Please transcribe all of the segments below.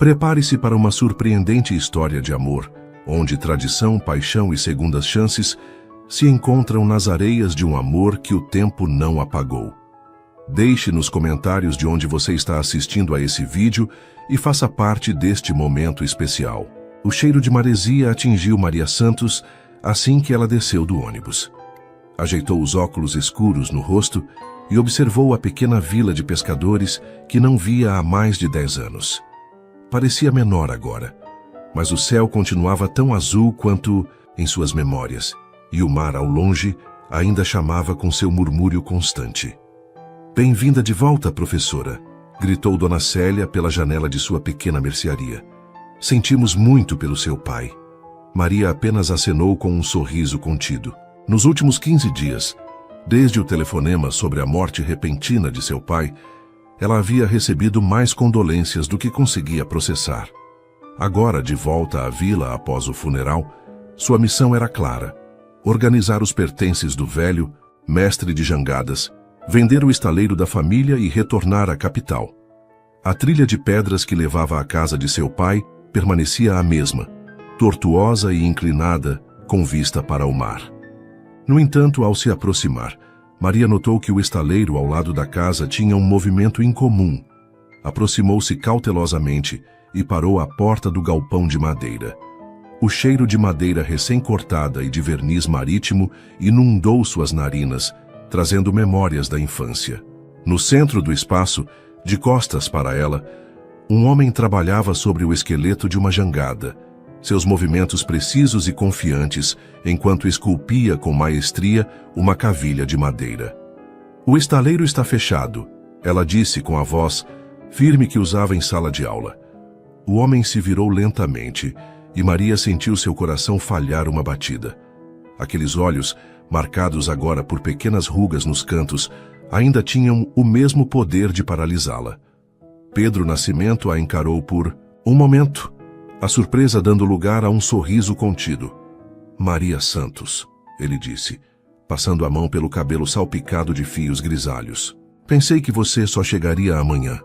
Prepare-se para uma surpreendente história de amor, onde tradição, paixão e segundas chances se encontram nas areias de um amor que o tempo não apagou. Deixe nos comentários de onde você está assistindo a esse vídeo e faça parte deste momento especial. O cheiro de maresia atingiu Maria Santos assim que ela desceu do ônibus. Ajeitou os óculos escuros no rosto e observou a pequena vila de pescadores que não via há mais de 10 anos. Parecia menor agora, mas o céu continuava tão azul quanto em suas memórias, e o mar ao longe ainda chamava com seu murmúrio constante. "Bem-vinda de volta, professora", gritou Dona Célia pela janela de sua pequena mercearia. "Sentimos muito pelo seu pai." Maria apenas acenou com um sorriso contido. Nos últimos 15 dias, desde o telefonema sobre a morte repentina de seu pai, ela havia recebido mais condolências do que conseguia processar. Agora, de volta à vila após o funeral, sua missão era clara: organizar os pertences do velho, mestre de jangadas, vender o estaleiro da família e retornar à capital. A trilha de pedras que levava à casa de seu pai permanecia a mesma, tortuosa e inclinada, com vista para o mar. No entanto, ao se aproximar, Maria notou que o estaleiro ao lado da casa tinha um movimento incomum. Aproximou-se cautelosamente e parou à porta do galpão de madeira. O cheiro de madeira recém-cortada e de verniz marítimo inundou suas narinas, trazendo memórias da infância. No centro do espaço, de costas para ela, um homem trabalhava sobre o esqueleto de uma jangada, seus movimentos precisos e confiantes, enquanto esculpia com maestria uma cavilha de madeira. "O estaleiro está fechado", ela disse com a voz firme que usava em sala de aula. O homem se virou lentamente e Maria sentiu seu coração falhar uma batida. Aqueles olhos, marcados agora por pequenas rugas nos cantos, ainda tinham o mesmo poder de paralisá-la. Pedro Nascimento a encarou por um momento, a surpresa dando lugar a um sorriso contido. "Maria Santos", ele disse, passando a mão pelo cabelo salpicado de fios grisalhos. "Pensei que você só chegaria amanhã.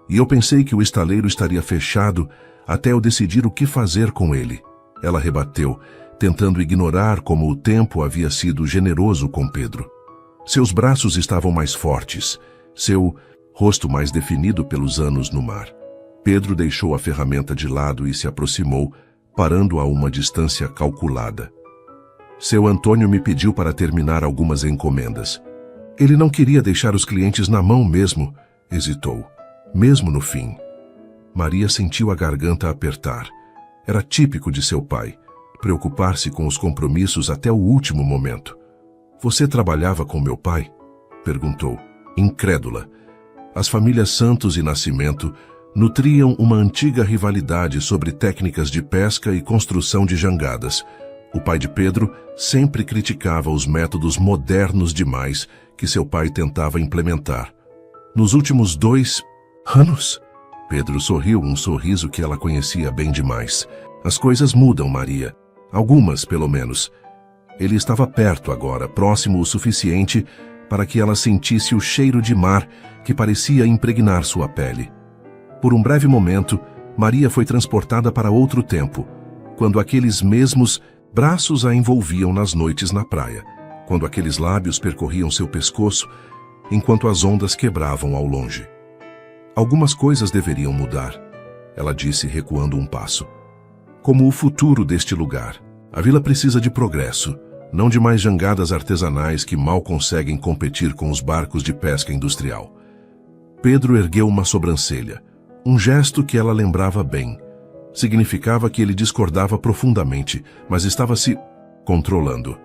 E eu pensei que o estaleiro estaria fechado até eu decidir o que fazer com ele", ela rebateu, tentando ignorar como o tempo havia sido generoso com Pedro. Seus braços estavam mais fortes, seu rosto mais definido pelos anos no mar. Pedro deixou a ferramenta de lado e se aproximou, parando a uma distância calculada. "Seu Antônio me pediu para terminar algumas encomendas. Ele não queria deixar os clientes na mão mesmo", hesitou. "Mesmo no fim." Maria sentiu a garganta apertar. Era típico de seu pai, preocupar-se com os compromissos até o último momento. "Você trabalhava com meu pai?", perguntou, incrédula. As famílias Santos e Nascimento nutriam uma antiga rivalidade sobre técnicas de pesca e construção de jangadas. O pai de Pedro sempre criticava os métodos modernos demais que seu pai tentava implementar. "Nos últimos 2 anos?", Pedro sorriu, um sorriso que ela conhecia bem demais. "As coisas mudam, Maria. Algumas, pelo menos." Ele estava perto agora, próximo o suficiente para que ela sentisse o cheiro de mar que parecia impregnar sua pele. Por um breve momento, Maria foi transportada para outro tempo, quando aqueles mesmos braços a envolviam nas noites na praia, quando aqueles lábios percorriam seu pescoço, enquanto as ondas quebravam ao longe. "Algumas coisas deveriam mudar", ela disse, recuando um passo. "Como o futuro deste lugar. A vila precisa de progresso, não de mais jangadas artesanais que mal conseguem competir com os barcos de pesca industrial." Pedro ergueu uma sobrancelha, um gesto que ela lembrava bem. Significava que ele discordava profundamente, mas estava se controlando.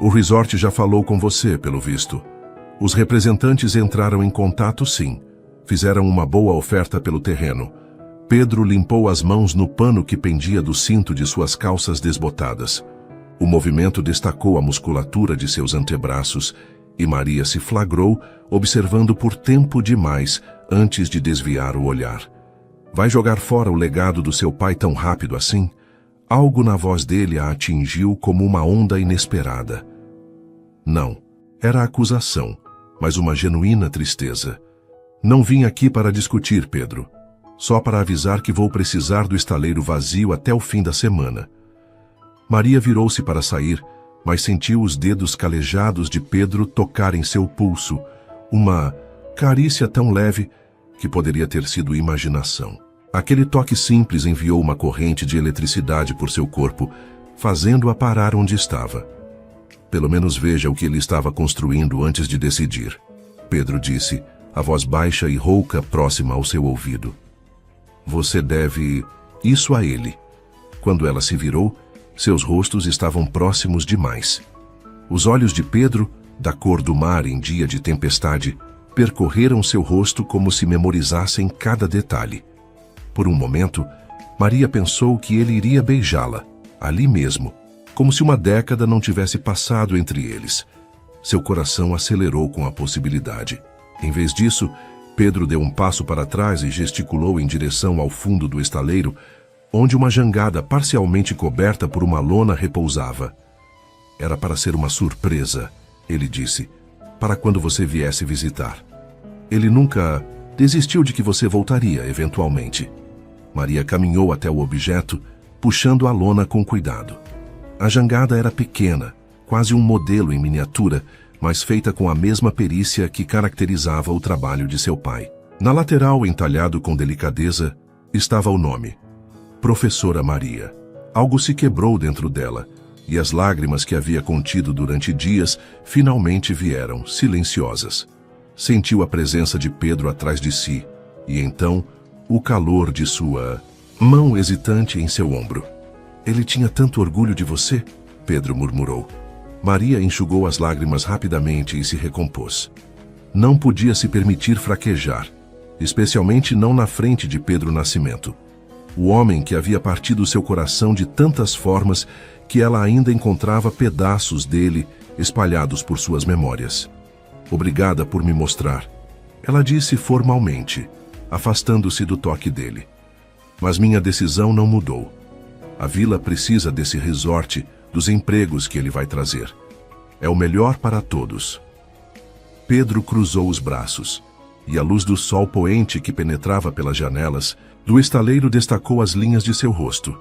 "O resort já falou com você, pelo visto. Os representantes entraram em contato, sim. Fizeram uma boa oferta pelo terreno." Pedro limpou as mãos no pano que pendia do cinto de suas calças desbotadas. O movimento destacou a musculatura de seus antebraços e Maria se flagrou observando por tempo demais antes de desviar o olhar. "Vai jogar fora o legado do seu pai tão rápido assim?" Algo na voz dele a atingiu como uma onda inesperada. Não, era acusação, mas uma genuína tristeza. "Não vim aqui para discutir, Pedro. só para avisar que vou precisar do estaleiro vazio até o fim da semana. Maria virou-se para sair, mas sentiu os dedos calejados de Pedro tocarem seu pulso, uma carícia tão leve que poderia ter sido imaginação. Aquele toque simples enviou uma corrente de eletricidade por seu corpo, fazendo-a parar onde estava. Pelo menos veja o que ele estava construindo antes de decidir, Pedro disse, a voz baixa e rouca próxima ao seu ouvido. Você deve isso a ele. Quando ela se virou, seus rostos estavam próximos demais. Os olhos de Pedro, da cor do mar em dia de tempestade, percorreram seu rosto como se memorizassem cada detalhe. Por um momento, Maria pensou que ele iria beijá-la, ali mesmo, como se uma década não tivesse passado entre eles. Seu coração acelerou com a possibilidade. Em vez disso, Pedro deu um passo para trás e gesticulou em direção ao fundo do estaleiro, onde uma jangada parcialmente coberta por uma lona repousava. Era para ser uma surpresa, ele disse, para quando você viesse visitar. Ele nunca desistiu de que você voltaria, eventualmente. Maria caminhou até o objeto, puxando a lona com cuidado. A jangada era pequena, quase um modelo em miniatura, mas feita com a mesma perícia que caracterizava o trabalho de seu pai. Na lateral, entalhado com delicadeza, estava o nome: Professora Maria. Algo se quebrou dentro dela, e as lágrimas que havia contido durante dias finalmente vieram, silenciosas. Sentiu a presença de Pedro atrás de si, e então o calor de sua mão hesitante em seu ombro. Ele tinha tanto orgulho de você, Pedro murmurou. Maria enxugou as lágrimas rapidamente e se recompôs. Não podia se permitir fraquejar, especialmente não na frente de Pedro Nascimento, o homem que havia partido seu coração de tantas formas que ela ainda encontrava pedaços dele espalhados por suas memórias. Obrigada por me mostrar, ela disse formalmente, afastando-se do toque dele. Mas minha decisão não mudou. A vila precisa desse resort, dos empregos que ele vai trazer. É o melhor para todos. Pedro cruzou os braços, e a luz do sol poente que penetrava pelas janelas do estaleiro destacou as linhas de seu rosto.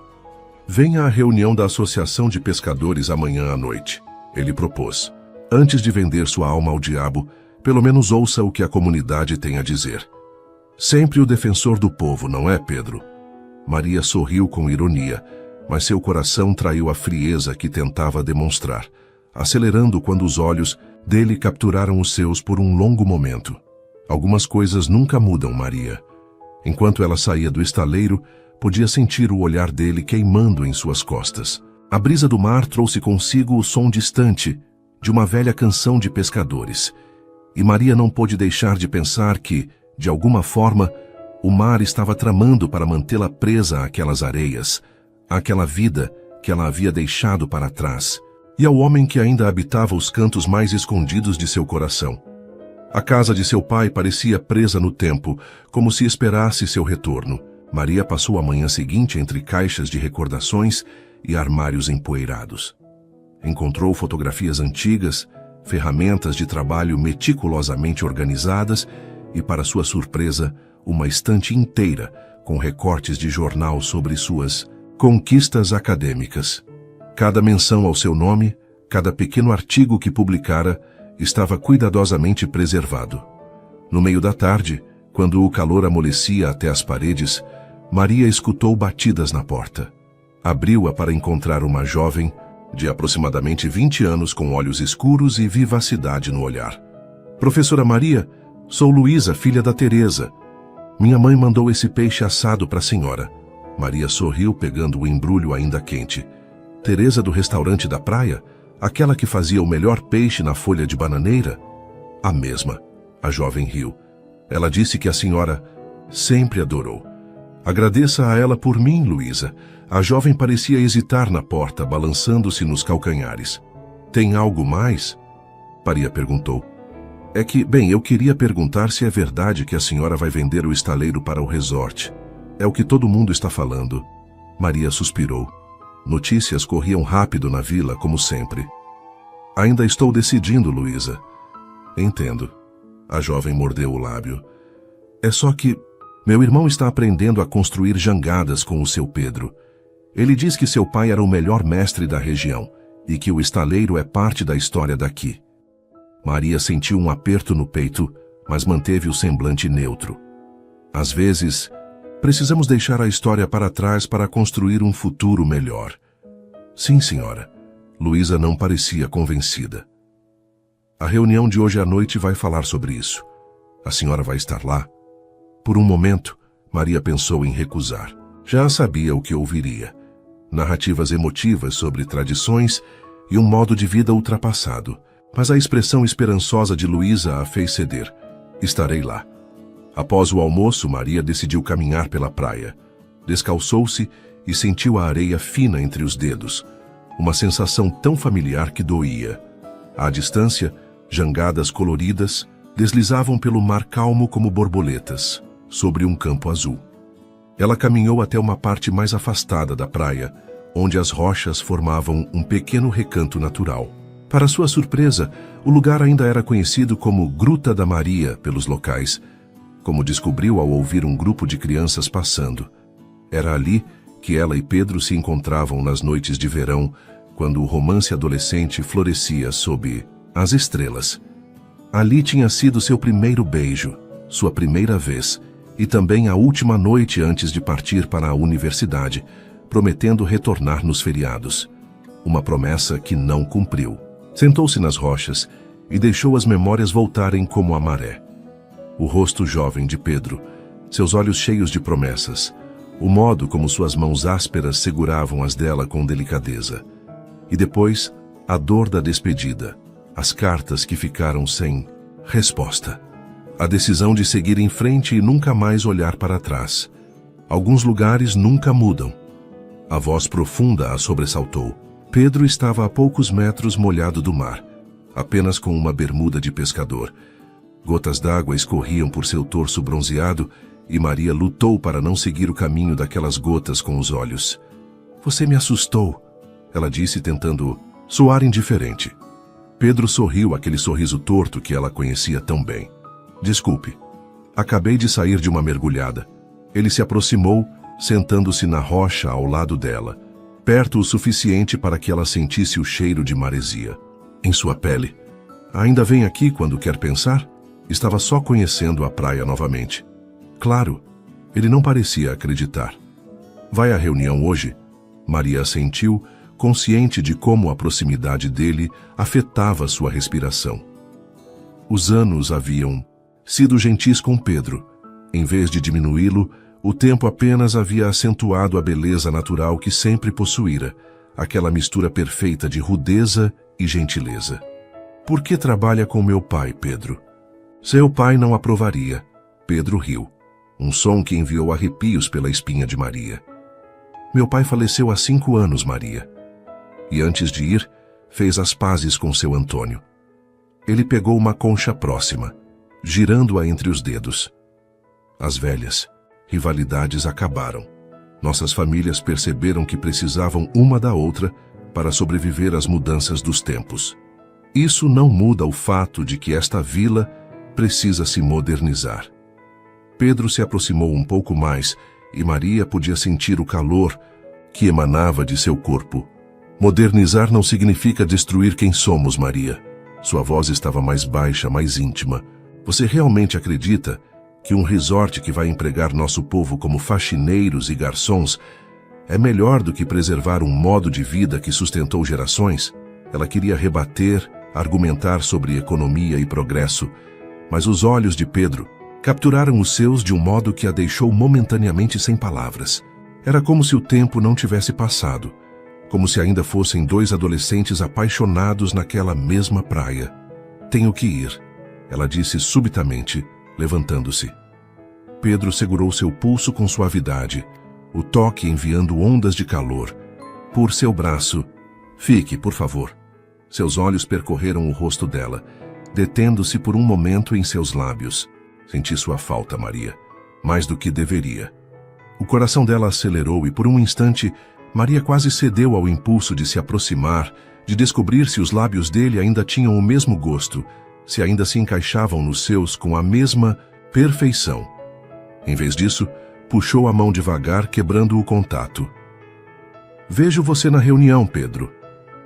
Venha à reunião da Associação de Pescadores amanhã à noite, ele propôs. Antes de vender sua alma ao diabo, pelo menos ouça o que a comunidade tem a dizer. Sempre o defensor do povo, não é, Pedro? Maria sorriu com ironia, mas seu coração traiu a frieza que tentava demonstrar, acelerando quando os olhos dele capturaram os seus por um longo momento. Algumas coisas nunca mudam, Maria. Enquanto ela saía do estaleiro, podia sentir o olhar dele queimando em suas costas. A brisa do mar trouxe consigo o som distante de uma velha canção de pescadores, e Maria não pôde deixar de pensar que, de alguma forma, o mar estava tramando para mantê-la presa àquelas areias, àquela vida que ela havia deixado para trás, e ao homem que ainda habitava os cantos mais escondidos de seu coração. A casa de seu pai parecia presa no tempo, como se esperasse seu retorno. Maria passou a manhã seguinte entre caixas de recordações e armários empoeirados. Encontrou fotografias antigas, ferramentas de trabalho meticulosamente organizadas e, para sua surpresa, uma estante inteira com recortes de jornal sobre suas conquistas acadêmicas. Cada menção ao seu nome, cada pequeno artigo que publicara, estava cuidadosamente preservado. No meio da tarde, quando o calor amolecia até as paredes, Maria escutou batidas na porta. Abriu-a para encontrar uma jovem de aproximadamente 20 anos com olhos escuros e vivacidade no olhar. Professora Maria, sou Luísa, filha da Teresa. Minha mãe mandou esse peixe assado para a senhora. Maria sorriu pegando o embrulho ainda quente. Teresa do restaurante da praia? Aquela que fazia o melhor peixe na folha de bananeira? A mesma. A jovem riu. Ela disse que a senhora sempre adorou. Agradeça a ela por mim, Luísa. A jovem parecia hesitar na porta, balançando-se nos calcanhares. Tem algo mais? Maria perguntou. É que, bem, eu queria perguntar se é verdade que a senhora vai vender o estaleiro para o resort. É o que todo mundo está falando. Maria suspirou. Notícias corriam rápido na vila, como sempre. Ainda estou decidindo, Luísa. Entendo. A jovem mordeu o lábio. É só que Meu irmão está aprendendo a construir jangadas com o seu Pedro. Ele diz que seu pai era o melhor mestre da região e que o estaleiro é parte da história daqui. Maria sentiu um aperto no peito, mas manteve o semblante neutro. Às vezes, precisamos deixar a história para trás para construir um futuro melhor. Sim, senhora. Luísa não parecia convencida. A reunião de hoje à noite vai falar sobre isso. A senhora vai estar lá? Por um momento, Maria pensou em recusar. Já sabia o que ouviria. Narrativas emotivas sobre tradições e um modo de vida ultrapassado. Mas a expressão esperançosa de Luísa a fez ceder. Estarei lá. Após o almoço, Maria decidiu caminhar pela praia. Descalçou-se e sentiu a areia fina entre os dedos. Uma sensação tão familiar que doía. À distância, jangadas coloridas deslizavam pelo mar calmo como borboletas, sobre um campo azul. Ela caminhou até uma parte mais afastada da praia, onde as rochas formavam um pequeno recanto natural. Para sua surpresa, o lugar ainda era conhecido como Gruta da Maria pelos locais, como descobriu ao ouvir um grupo de crianças passando. Era ali que ela e Pedro se encontravam nas noites de verão, quando o romance adolescente florescia sob as estrelas. Ali tinha sido seu primeiro beijo, sua primeira vez, e também a última noite antes de partir para a universidade, prometendo retornar nos feriados. Uma promessa que não cumpriu. Sentou-se nas rochas e deixou as memórias voltarem como a maré. O rosto jovem de Pedro, seus olhos cheios de promessas, o modo como suas mãos ásperas seguravam as dela com delicadeza. E depois, a dor da despedida, as cartas que ficaram sem resposta. A decisão de seguir em frente e nunca mais olhar para trás. Alguns lugares nunca mudam. A voz profunda a sobressaltou. Pedro estava a poucos metros molhado do mar, apenas com uma bermuda de pescador. Gotas d'água escorriam por seu torso bronzeado e Maria lutou para não seguir o caminho daquelas gotas com os olhos. Você me assustou, ela disse tentando soar indiferente. Pedro sorriu aquele sorriso torto que ela conhecia tão bem. Desculpe, acabei de sair de uma mergulhada. Ele se aproximou, sentando-se na rocha ao lado dela, perto o suficiente para que ela sentisse o cheiro de maresia em sua pele. Ainda vem aqui quando quer pensar? Estava só conhecendo a praia novamente. Claro, ele não parecia acreditar. Vai à reunião hoje? Maria assentiu, consciente de como a proximidade dele afetava sua respiração. Os anos haviam sido gentis com Pedro. Em vez de diminuí-lo, o tempo apenas havia acentuado a beleza natural que sempre possuíra, aquela mistura perfeita de rudeza e gentileza. Por que trabalha com meu pai, Pedro? Seu pai não aprovaria. Pedro riu, um som que enviou arrepios pela espinha de Maria. Meu pai faleceu há 5 anos, Maria. E antes de ir, fez as pazes com seu Antônio. Ele pegou uma concha próxima, girando-a entre os dedos. As velhas rivalidades acabaram. Nossas famílias perceberam que precisavam uma da outra para sobreviver às mudanças dos tempos. Isso não muda o fato de que esta vila precisa se modernizar. Pedro se aproximou um pouco mais e Maria podia sentir o calor que emanava de seu corpo. Modernizar não significa destruir quem somos, Maria. Sua voz estava mais baixa, mais íntima. Você realmente acredita que um resort que vai empregar nosso povo como faxineiros e garçons é melhor do que preservar um modo de vida que sustentou gerações? Ela queria rebater, argumentar sobre economia e progresso, mas os olhos de Pedro capturaram os seus de um modo que a deixou momentaneamente sem palavras. Era como se o tempo não tivesse passado, como se ainda fossem 2 adolescentes apaixonados naquela mesma praia. Tenho que ir, ela disse subitamente, levantando-se. Pedro segurou seu pulso com suavidade, o toque enviando ondas de calor. Por seu braço. Fique, por favor. Seus olhos percorreram o rosto dela, detendo-se por um momento em seus lábios. Senti sua falta, Maria, mais do que deveria. O coração dela acelerou e por um instante, Maria quase cedeu ao impulso de se aproximar, de descobrir se os lábios dele ainda tinham o mesmo gosto, se ainda se encaixavam nos seus com a mesma perfeição. Em vez disso, puxou a mão devagar, quebrando o contato. Vejo você na reunião, Pedro.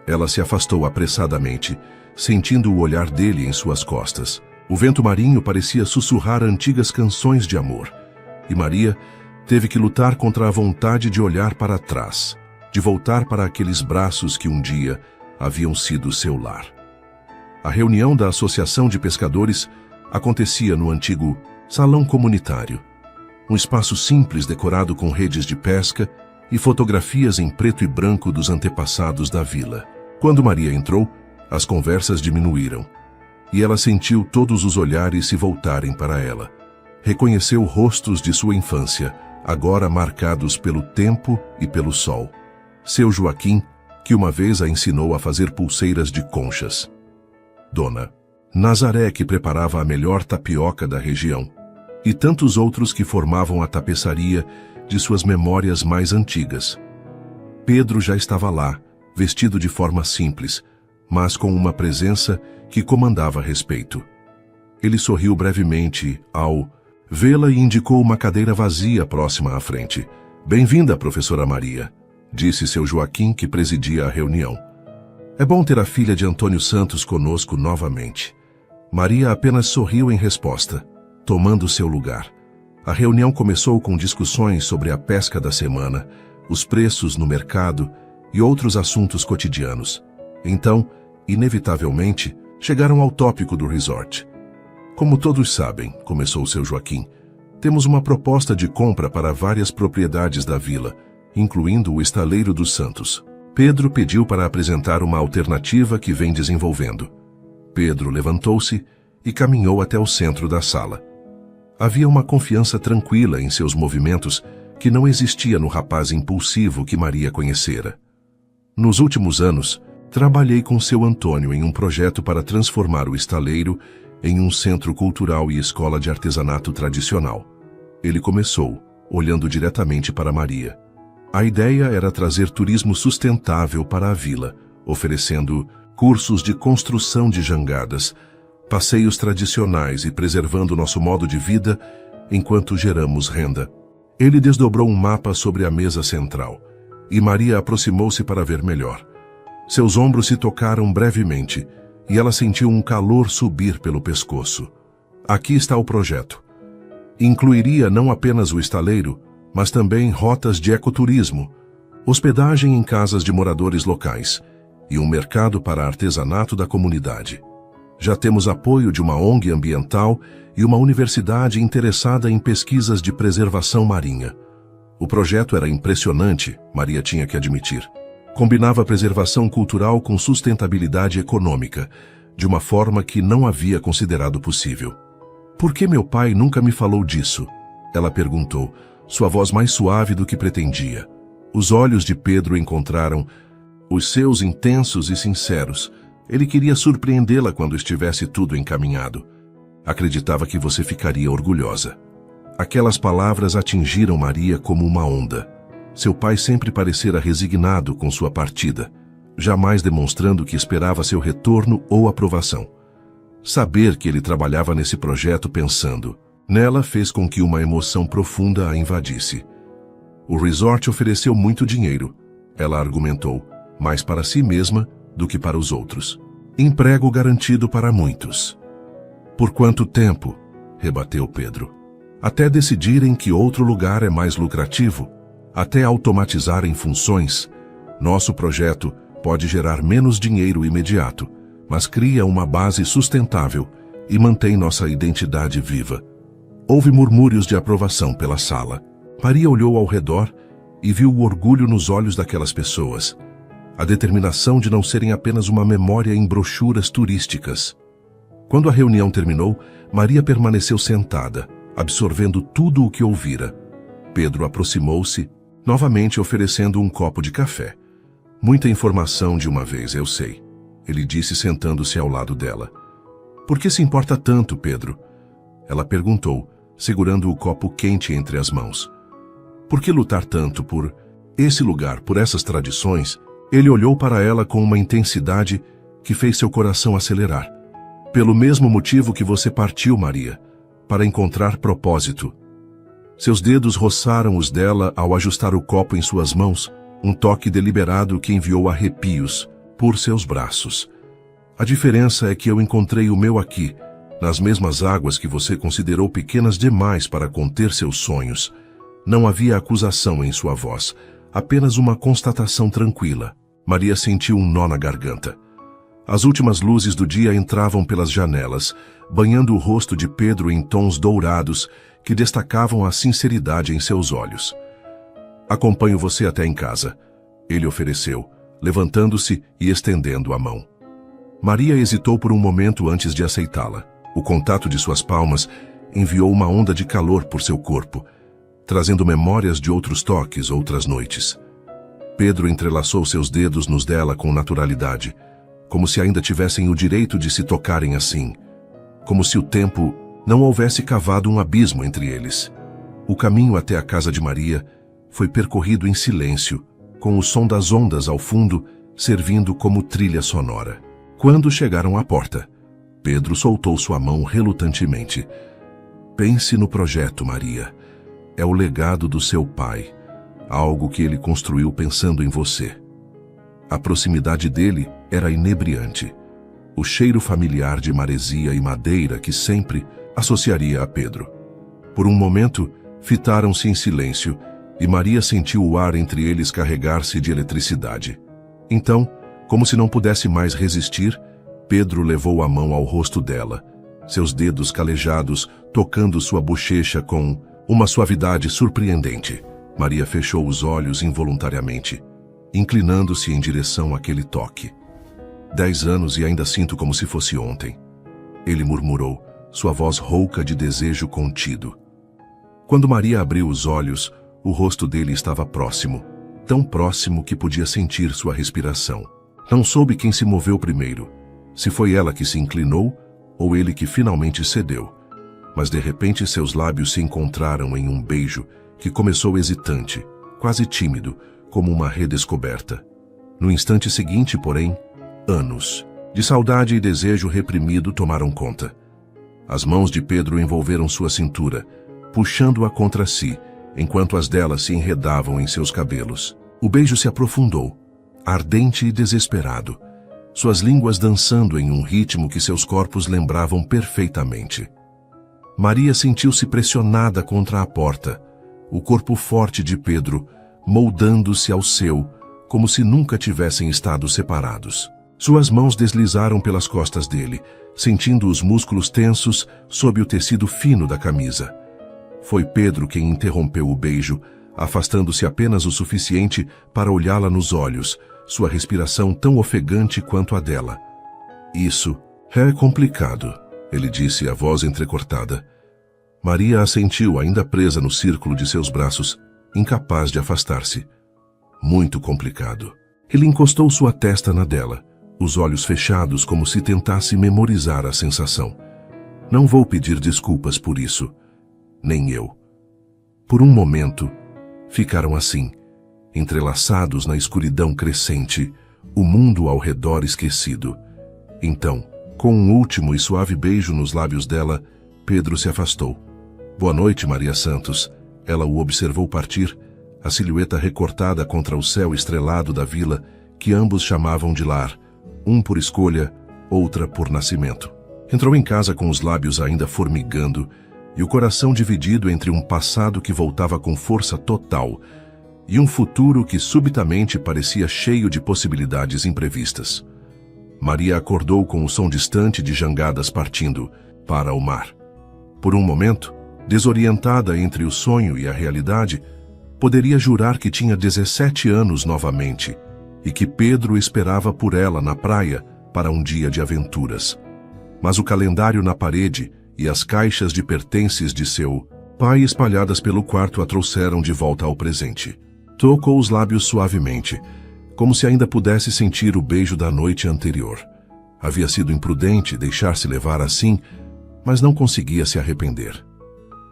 Ela se afastou apressadamente, sentindo o olhar dele em suas costas. O vento marinho parecia sussurrar antigas canções de amor, e Maria teve que lutar contra a vontade de olhar para trás, de voltar para aqueles braços que um dia haviam sido seu lar. A reunião da Associação de Pescadores acontecia no antigo Salão Comunitário, um espaço simples decorado com redes de pesca e fotografias em preto e branco dos antepassados da vila. Quando Maria entrou, as conversas diminuíram, e ela sentiu todos os olhares se voltarem para ela. Reconheceu rostos de sua infância, agora marcados pelo tempo e pelo sol. Seu Joaquim, que uma vez a ensinou a fazer pulseiras de conchas. Dona Nazaré, que preparava a melhor tapioca da região. E tantos outros que formavam a tapeçaria de suas memórias mais antigas. Pedro já estava lá, vestido de forma simples, mas com uma presença que comandava respeito. Ele sorriu brevemente ao vê-la e indicou uma cadeira vazia próxima à frente. Bem-vinda, professora Maria, disse seu Joaquim, que presidia a reunião. É bom ter a filha de Antônio Santos conosco novamente. Maria apenas sorriu em resposta, tomando seu lugar. A reunião começou com discussões sobre a pesca da semana, os preços no mercado e outros assuntos cotidianos. Então, inevitavelmente, chegaram ao tópico do resort. Como todos sabem, começou seu Joaquim, temos uma proposta de compra para várias propriedades da vila, incluindo o Estaleiro dos Santos. Pedro pediu para apresentar uma alternativa que vem desenvolvendo. Pedro levantou-se e caminhou até o centro da sala. Havia uma confiança tranquila em seus movimentos que não existia no rapaz impulsivo que Maria conhecera. Nos últimos anos, trabalhei com seu Antônio em um projeto para transformar o estaleiro em um centro cultural e escola de artesanato tradicional. Ele começou, olhando diretamente para Maria. A ideia era trazer turismo sustentável para a vila, oferecendo cursos de construção de jangadas, passeios tradicionais e preservando nosso modo de vida enquanto geramos renda. Ele desdobrou um mapa sobre a mesa central, e Maria aproximou-se para ver melhor. Seus ombros se tocaram brevemente, e ela sentiu um calor subir pelo pescoço. Aqui está o projeto. Incluiria não apenas o estaleiro, mas também rotas de ecoturismo, hospedagem em casas de moradores locais e um mercado para artesanato da comunidade. Já temos apoio de uma ONG ambiental e uma universidade interessada em pesquisas de preservação marinha. O projeto era impressionante, Maria tinha que admitir. Combinava preservação cultural com sustentabilidade econômica, de uma forma que não havia considerado possível. Por que meu pai nunca me falou disso? Ela perguntou, sua voz mais suave do que pretendia. Os olhos de Pedro encontraram os seus intensos e sinceros. Ele queria surpreendê-la quando estivesse tudo encaminhado. Acreditava que você ficaria orgulhosa. Aquelas palavras atingiram Maria como uma onda. Seu pai sempre parecera resignado com sua partida, jamais demonstrando que esperava seu retorno ou aprovação. Saber que ele trabalhava nesse projeto pensando nela fez com que uma emoção profunda a invadisse. O resort ofereceu muito dinheiro, ela argumentou, mais para si mesma do que para os outros. Emprego garantido para muitos. Por quanto tempo? Rebateu Pedro. Até decidirem que outro lugar é mais lucrativo, até automatizarem funções. Nosso projeto pode gerar menos dinheiro imediato, mas cria uma base sustentável e mantém nossa identidade viva. Houve murmúrios de aprovação pela sala. Maria olhou ao redor e viu o orgulho nos olhos daquelas pessoas. A determinação de não serem apenas uma memória em brochuras turísticas. Quando a reunião terminou, Maria permaneceu sentada, absorvendo tudo o que ouvira. Pedro aproximou-se, novamente oferecendo um copo de café. Muita informação de uma vez, eu sei, ele disse sentando-se ao lado dela. Por que se importa tanto, Pedro? Ela perguntou, segurando o copo quente entre as mãos. Por que lutar tanto por esse lugar, por essas tradições? Ele olhou para ela com uma intensidade que fez seu coração acelerar. Pelo mesmo motivo que você partiu, Maria, para encontrar propósito. Seus dedos roçaram os dela ao ajustar o copo em suas mãos, um toque deliberado que enviou arrepios por seus braços. A diferença é que eu encontrei o meu aqui, nas mesmas águas que você considerou pequenas demais para conter seus sonhos. Não havia acusação em sua voz, apenas uma constatação tranquila. Maria sentiu um nó na garganta. As últimas luzes do dia entravam pelas janelas, banhando o rosto de Pedro em tons dourados que destacavam a sinceridade em seus olhos. Acompanho você até em casa, ele ofereceu, levantando-se e estendendo a mão. Maria hesitou por um momento antes de aceitá-la. O contato de suas palmas enviou uma onda de calor por seu corpo, trazendo memórias de outros toques, outras noites. Pedro entrelaçou seus dedos nos dela com naturalidade, como se ainda tivessem o direito de se tocarem assim, como se o tempo não houvesse cavado um abismo entre eles. O caminho até a casa de Maria foi percorrido em silêncio, com o som das ondas ao fundo servindo como trilha sonora. Quando chegaram à porta, Pedro soltou sua mão relutantemente. Pense no projeto, Maria. É o legado do seu pai, algo que ele construiu pensando em você. A proximidade dele era inebriante. O cheiro familiar de maresia e madeira que sempre associaria a Pedro. Por um momento, fitaram-se em silêncio e Maria sentiu o ar entre eles carregar-se de eletricidade. Então, como se não pudesse mais resistir, Pedro levou a mão ao rosto dela, seus dedos calejados tocando sua bochecha com uma suavidade surpreendente. Maria fechou os olhos involuntariamente, inclinando-se em direção àquele toque. 10 anos e ainda sinto como se fosse ontem. Ele murmurou, sua voz rouca de desejo contido. Quando Maria abriu os olhos, o rosto dele estava próximo, tão próximo que podia sentir sua respiração. Não soube quem se moveu primeiro, se foi ela que se inclinou ou ele que finalmente cedeu. Mas de repente seus lábios se encontraram em um beijo que começou hesitante, quase tímido, como uma redescoberta. No instante seguinte, porém, anos de saudade e desejo reprimido tomaram conta. As mãos de Pedro envolveram sua cintura, puxando-a contra si, enquanto as dela se enredavam em seus cabelos. O beijo se aprofundou, ardente e desesperado, suas línguas dançando em um ritmo que seus corpos lembravam perfeitamente. Maria sentiu-se pressionada contra a porta, o corpo forte de Pedro moldando-se ao seu, como se nunca tivessem estado separados. Suas mãos deslizaram pelas costas dele, sentindo os músculos tensos sob o tecido fino da camisa. Foi Pedro quem interrompeu o beijo, afastando-se apenas o suficiente para olhá-la nos olhos, sua respiração tão ofegante quanto a dela. Isso é complicado, ele disse, a voz entrecortada. Maria assentiu, ainda presa no círculo de seus braços, incapaz de afastar-se. Muito complicado. Ele encostou sua testa na dela, os olhos fechados como se tentasse memorizar a sensação. Não vou pedir desculpas por isso. Nem eu. Por um momento, ficaram assim, entrelaçados na escuridão crescente, o mundo ao redor esquecido. Então, com um último e suave beijo nos lábios dela, Pedro se afastou. Boa noite, Maria Santos. Ela o observou partir, a silhueta recortada contra o céu estrelado da vila, que ambos chamavam de lar, um por escolha, outra por nascimento. Entrou em casa com os lábios ainda formigando e o coração dividido entre um passado que voltava com força total e um futuro que subitamente parecia cheio de possibilidades imprevistas. Maria acordou com o som distante de jangadas partindo para o mar. Por um momento, desorientada entre o sonho e a realidade, poderia jurar que tinha 17 anos novamente e que Pedro esperava por ela na praia para um dia de aventuras. Mas o calendário na parede e as caixas de pertences de seu pai espalhadas pelo quarto a trouxeram de volta ao presente. Tocou os lábios suavemente, como se ainda pudesse sentir o beijo da noite anterior. Havia sido imprudente deixar-se levar assim, mas não conseguia se arrepender.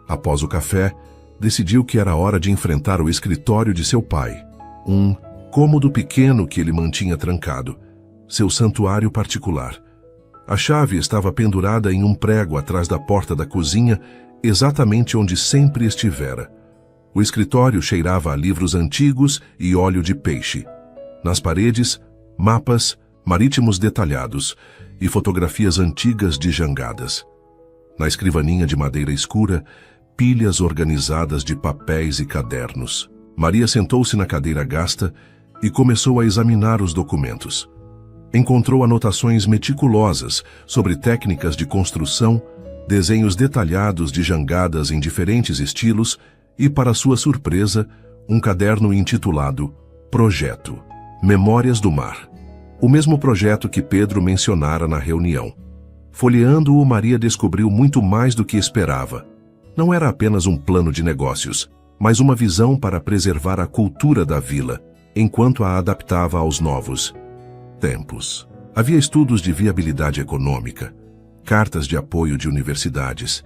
Após o café, decidiu que era hora de enfrentar o escritório de seu pai, um cômodo pequeno que ele mantinha trancado, seu santuário particular. A chave estava pendurada em um prego atrás da porta da cozinha, exatamente onde sempre estivera. O escritório cheirava a livros antigos e óleo de peixe. Nas paredes, mapas marítimos detalhados e fotografias antigas de jangadas. Na escrivaninha de madeira escura, pilhas organizadas de papéis e cadernos. Maria sentou-se na cadeira gasta e começou a examinar os documentos. Encontrou anotações meticulosas sobre técnicas de construção, desenhos detalhados de jangadas em diferentes estilos e, para sua surpresa, um caderno intitulado Projeto Memórias do Mar. O mesmo projeto que Pedro mencionara na reunião. Folheando-o, Maria descobriu muito mais do que esperava. Não era apenas um plano de negócios, mas uma visão para preservar a cultura da vila, enquanto a adaptava aos novos tempos. Havia estudos de viabilidade econômica, cartas de apoio de universidades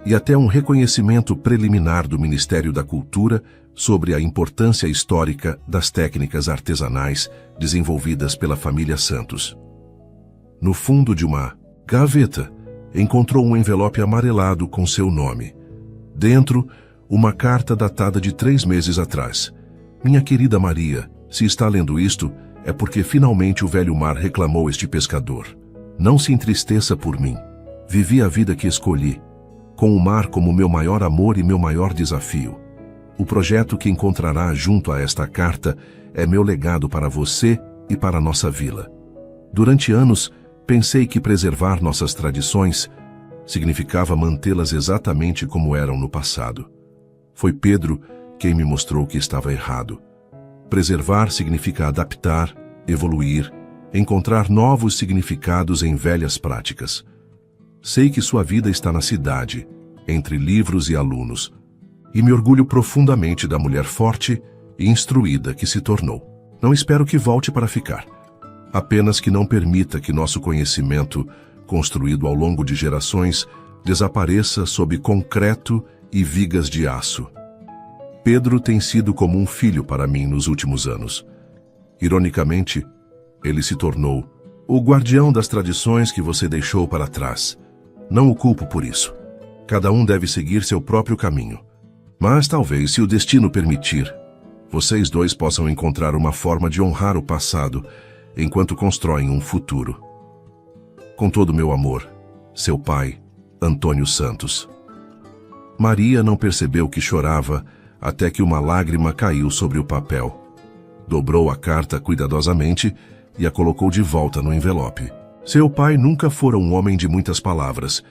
e até um reconhecimento preliminar do Ministério da Cultura sobre a importância histórica das técnicas artesanais desenvolvidas pela família Santos. No fundo de uma gaveta, encontrou um envelope amarelado com seu nome. Dentro, uma carta datada de 3 meses atrás. Minha querida Maria, se está lendo isto, é porque finalmente o velho mar reclamou este pescador. Não se entristeça por mim. Vivi a vida que escolhi, com o mar como meu maior amor e meu maior desafio. O projeto que encontrará junto a esta carta é meu legado para você e para nossa vila. Durante anos, pensei que preservar nossas tradições significava mantê-las exatamente como eram no passado. Foi Pedro quem me mostrou que estava errado. Preservar significa adaptar, evoluir, encontrar novos significados em velhas práticas. Sei que sua vida está na cidade, entre livros e alunos, e me orgulho profundamente da mulher forte e instruída que se tornou. Não espero que volte para ficar. Apenas que não permita que nosso conhecimento, construído ao longo de gerações, desapareça sob concreto e vigas de aço. Pedro tem sido como um filho para mim nos últimos anos. Ironicamente, ele se tornou o guardião das tradições que você deixou para trás. Não o culpo por isso. Cada um deve seguir seu próprio caminho. Mas talvez, se o destino permitir, vocês dois possam encontrar uma forma de honrar o passado enquanto constroem um futuro. Com todo o meu amor, seu pai, Antônio Santos. Maria não percebeu que chorava até que uma lágrima caiu sobre o papel. Dobrou a carta cuidadosamente e a colocou de volta no envelope. Seu pai nunca fora um homem de muitas palavras,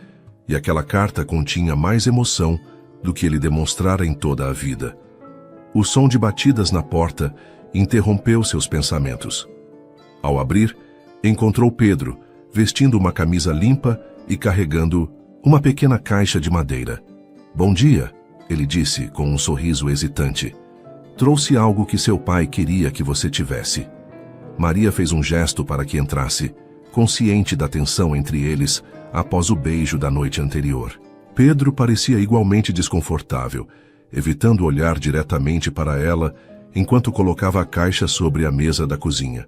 e aquela carta continha mais emoção do que ele demonstrara em toda a vida. O som de batidas na porta interrompeu seus pensamentos. Ao abrir, encontrou Pedro, vestindo uma camisa limpa e carregando uma pequena caixa de madeira. "Bom dia", ele disse com um sorriso hesitante. "Trouxe algo que seu pai queria que você tivesse." Maria fez um gesto para que entrasse, consciente da tensão entre eles após o beijo da noite anterior. Pedro parecia igualmente desconfortável, evitando olhar diretamente para ela enquanto colocava a caixa sobre a mesa da cozinha.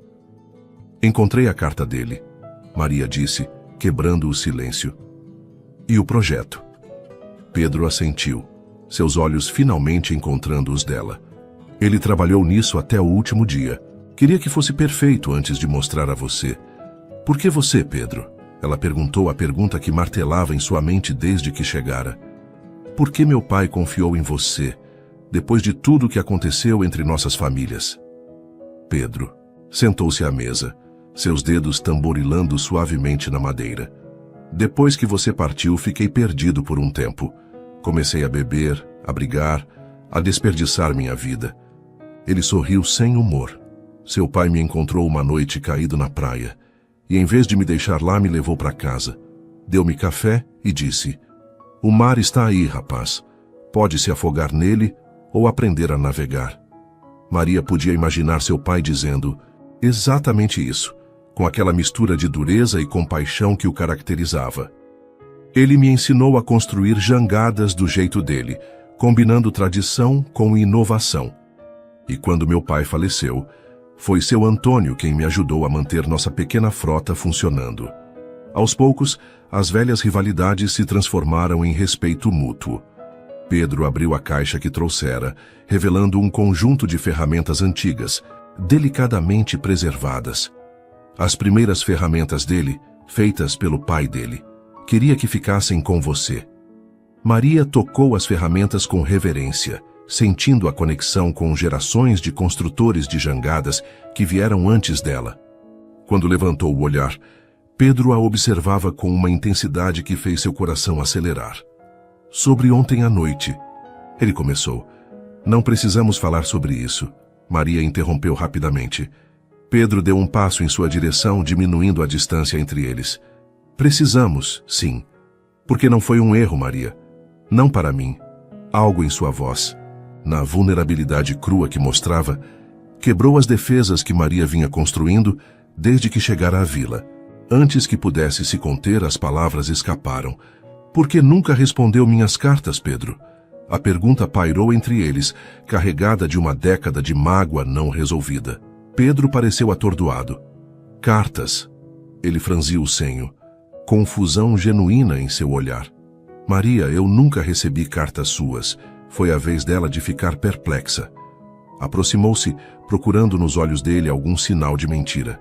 "Encontrei a carta dele", Maria disse, quebrando o silêncio. "E o projeto?" Pedro assentiu, seus olhos finalmente encontrando os dela. "Ele trabalhou nisso até o último dia. Queria que fosse perfeito antes de mostrar a você." "Por que você, Pedro?" Ela perguntou a pergunta que martelava em sua mente desde que chegara. "Por que meu pai confiou em você, depois de tudo o que aconteceu entre nossas famílias?" Pedro sentou-se à mesa, seus dedos tamborilando suavemente na madeira. "Depois que você partiu, fiquei perdido por um tempo. Comecei a beber, a brigar, a desperdiçar minha vida." Ele sorriu sem humor. "Seu pai me encontrou uma noite caído na praia, e em vez de me deixar lá, me levou para casa. Deu-me café e disse: 'O mar está aí, rapaz. Pode se afogar nele ou aprender a navegar.'" Maria podia imaginar seu pai dizendo exatamente isso, com aquela mistura de dureza e compaixão que o caracterizava. "Ele me ensinou a construir jangadas do jeito dele, combinando tradição com inovação. E quando meu pai faleceu, foi seu Antônio quem me ajudou a manter nossa pequena frota funcionando." Aos poucos, as velhas rivalidades se transformaram em respeito mútuo. Pedro abriu a caixa que trouxera, revelando um conjunto de ferramentas antigas, delicadamente preservadas. As primeiras ferramentas dele, feitas pelo pai dele. Queria que ficassem com você. Maria tocou as ferramentas com reverência, sentindo a conexão com gerações de construtores de jangadas que vieram antes dela. Quando levantou o olhar, Pedro a observava com uma intensidade que fez seu coração acelerar. Sobre ontem à noite, ele começou. Não precisamos falar sobre isso. Maria interrompeu rapidamente. Pedro deu um passo em sua direção, diminuindo a distância entre eles. Precisamos, sim. Porque não foi um erro, Maria. Não para mim. Algo em sua voz, na vulnerabilidade crua que mostrava, quebrou as defesas que Maria vinha construindo desde que chegara à vila. Antes que pudesse se conter, as palavras escaparam. Por que nunca respondeu minhas cartas, Pedro? A pergunta pairou entre eles, carregada de uma década de mágoa não resolvida. Pedro pareceu atordoado. Cartas. Ele franziu o senho. Confusão genuína em seu olhar. Maria, eu nunca recebi cartas suas. Foi a vez dela de ficar perplexa. Aproximou-se, procurando nos olhos dele algum sinal de mentira.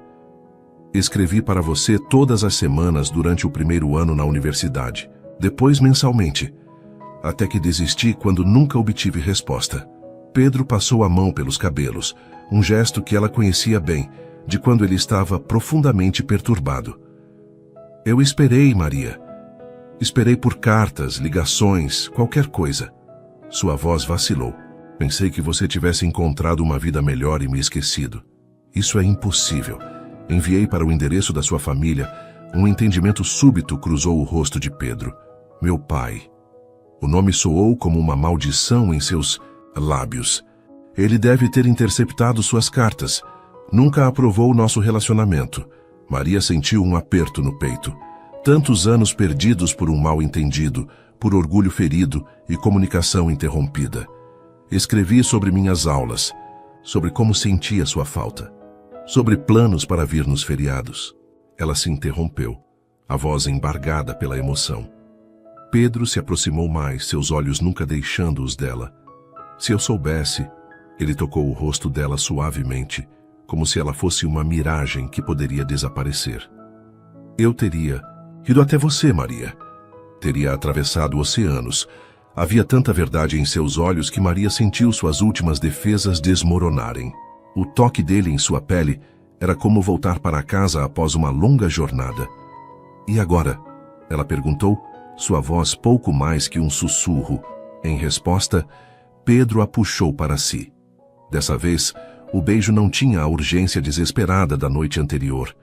Escrevi para você todas as semanas durante o primeiro ano na universidade. Depois mensalmente, até que desisti quando nunca obtive resposta. Pedro passou a mão pelos cabelos, um gesto que ela conhecia bem, de quando ele estava profundamente perturbado. Eu esperei, Maria. Esperei por cartas, ligações, qualquer coisa. Sua voz vacilou. Pensei que você tivesse encontrado uma vida melhor e me esquecido. Isso é impossível. Enviei para o endereço da sua família. Um entendimento súbito cruzou o rosto de Pedro. Meu pai. O nome soou como uma maldição em seus lábios. Ele deve ter interceptado suas cartas. Nunca aprovou nosso relacionamento. Maria sentiu um aperto no peito. Tantos anos perdidos por um mal-entendido, por orgulho ferido e comunicação interrompida. Escrevi sobre minhas aulas, sobre como sentia sua falta, sobre planos para vir nos feriados. Ela se interrompeu, a voz embargada pela emoção. Pedro se aproximou mais, seus olhos nunca deixando os dela. Se eu soubesse, ele tocou o rosto dela suavemente, como se ela fosse uma miragem que poderia desaparecer. Eu teria ido até você, Maria. Teria atravessado oceanos. Havia tanta verdade em seus olhos que Maria sentiu suas últimas defesas desmoronarem. O toque dele em sua pele era como voltar para casa após uma longa jornada. E agora? Ela perguntou, sua voz pouco mais que um sussurro. Em resposta, Pedro a puxou para si. Dessa vez, o beijo não tinha a urgência desesperada da noite anterior,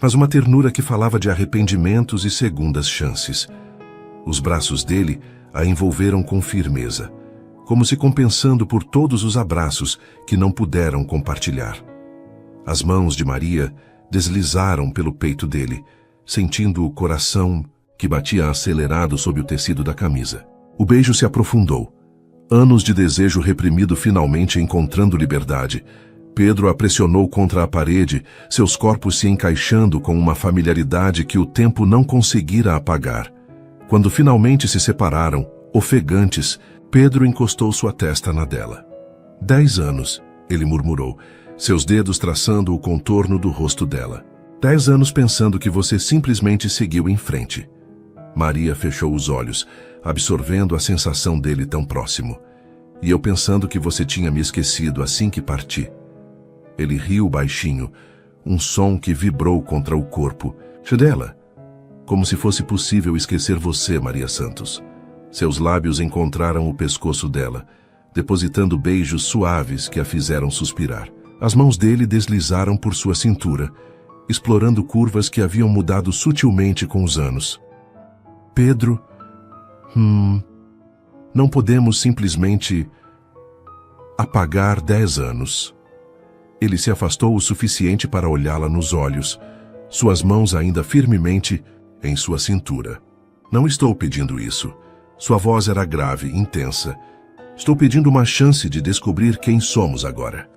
mas uma ternura que falava de arrependimentos e segundas chances. Os braços dele a envolveram com firmeza, como se compensando por todos os abraços que não puderam compartilhar. As mãos de Maria deslizaram pelo peito dele, sentindo o coração que batia acelerado sob o tecido da camisa. O beijo se aprofundou. Anos de desejo reprimido finalmente encontrando liberdade. Pedro a pressionou contra a parede, seus corpos se encaixando com uma familiaridade que o tempo não conseguira apagar. Quando finalmente se separaram, ofegantes, Pedro encostou sua testa na dela. 10 anos, ele murmurou, seus dedos traçando o contorno do rosto dela. 10 anos pensando que você simplesmente seguiu em frente. Maria fechou os olhos, absorvendo a sensação dele tão próximo. E eu pensando que você tinha me esquecido assim que parti. Ele riu baixinho, um som que vibrou contra o corpo dela, como se fosse possível esquecer você, Maria Santos. Seus lábios encontraram o pescoço dela, depositando beijos suaves que a fizeram suspirar. As mãos dele deslizaram por sua cintura, explorando curvas que haviam mudado sutilmente com os anos. Pedro, não podemos simplesmente apagar 10 anos. Ele se afastou o suficiente para olhá-la nos olhos, suas mãos ainda firmemente em sua cintura. Não estou pedindo isso. Sua voz era grave, intensa. Estou pedindo uma chance de descobrir quem somos agora.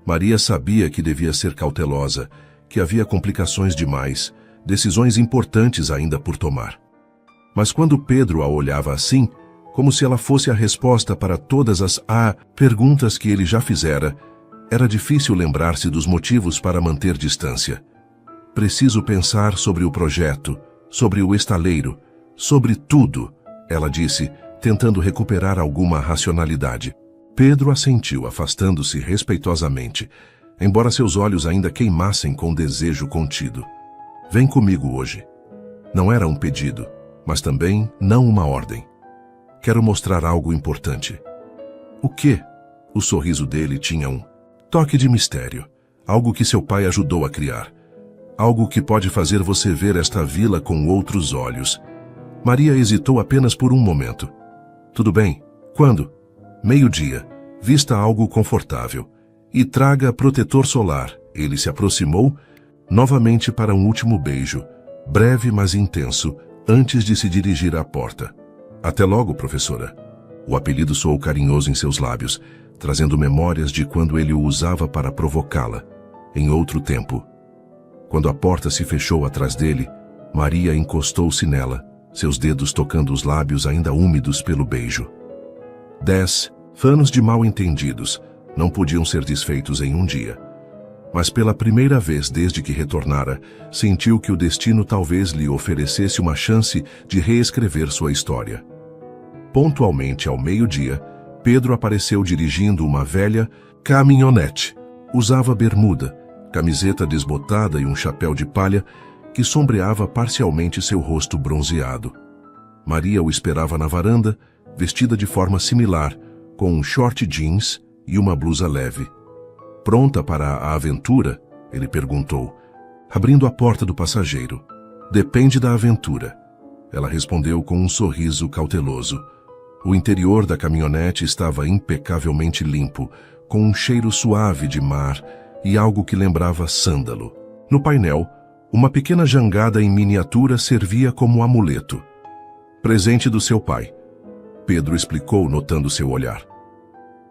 Maria sabia que devia ser cautelosa, que havia complicações demais, decisões importantes ainda por tomar. Mas quando Pedro a olhava assim, como se ela fosse a resposta para todas as perguntas que ele já fizera, era difícil lembrar-se dos motivos para manter distância. Preciso pensar sobre o projeto, sobre o estaleiro, sobre tudo, ela disse, tentando recuperar alguma racionalidade. Pedro assentiu, afastando-se respeitosamente, embora seus olhos ainda queimassem com desejo contido. Vem comigo hoje. Não era um pedido, mas também não uma ordem. Quero mostrar algo importante. O quê? O sorriso dele tinha um toque de mistério, algo que seu pai ajudou a criar. Algo que pode fazer você ver esta vila com outros olhos. Maria hesitou apenas por um momento. Tudo bem. Quando? Meio-dia. Vista algo confortável. E traga protetor solar. Ele se aproximou, novamente para um último beijo, breve mas intenso, antes de se dirigir à porta. Até logo, professora. O apelido soou carinhoso em seus lábios, trazendo memórias de quando ele o usava para provocá-la, em outro tempo. Quando a porta se fechou atrás dele, Maria encostou-se nela, seus dedos tocando os lábios ainda úmidos pelo beijo. 10 anos de mal-entendidos não podiam ser desfeitos em um dia. Mas pela primeira vez desde que retornara, sentiu que o destino talvez lhe oferecesse uma chance de reescrever sua história. Pontualmente ao meio-dia, Pedro apareceu dirigindo uma velha caminhonete. Usava bermuda, camiseta desbotada e um chapéu de palha que sombreava parcialmente seu rosto bronzeado. Maria o esperava na varanda, vestida de forma similar, com um short jeans e uma blusa leve. Pronta para a aventura? Ele perguntou, abrindo a porta do passageiro. Depende da aventura. Ela respondeu com um sorriso cauteloso. O interior da caminhonete estava impecavelmente limpo, com um cheiro suave de mar e algo que lembrava sândalo. No painel, uma pequena jangada em miniatura servia como amuleto. Presente do seu pai. Pedro explicou, notando seu olhar.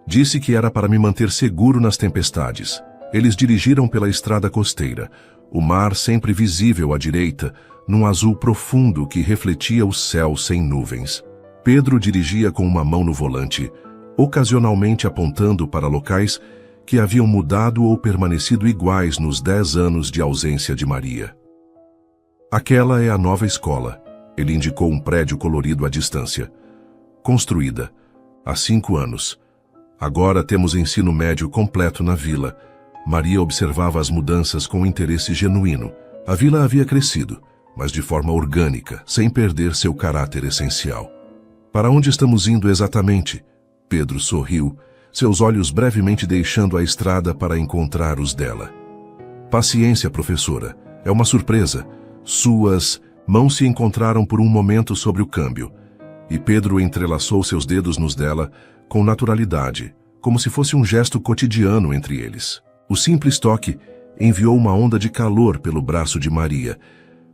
Disse que era para me manter seguro nas tempestades. Eles dirigiram pela estrada costeira, o mar sempre visível à direita, num azul profundo que refletia o céu sem nuvens. Pedro dirigia com uma mão no volante, ocasionalmente apontando para locais que haviam mudado ou permanecido iguais nos 10 anos de ausência de Maria. Aquela é a nova escola, ele indicou um prédio colorido à distância. Construída há 5 anos. Agora temos ensino médio completo na vila. Maria observava as mudanças com interesse genuíno. A vila havia crescido, mas de forma orgânica, sem perder seu caráter essencial. Para onde estamos indo exatamente? Pedro sorriu, seus olhos brevemente deixando a estrada para encontrar os dela. Paciência, professora. É uma surpresa. Suas mãos se encontraram por um momento sobre o câmbio, e Pedro entrelaçou seus dedos nos dela com naturalidade, como se fosse um gesto cotidiano entre eles. O simples toque enviou uma onda de calor pelo braço de Maria,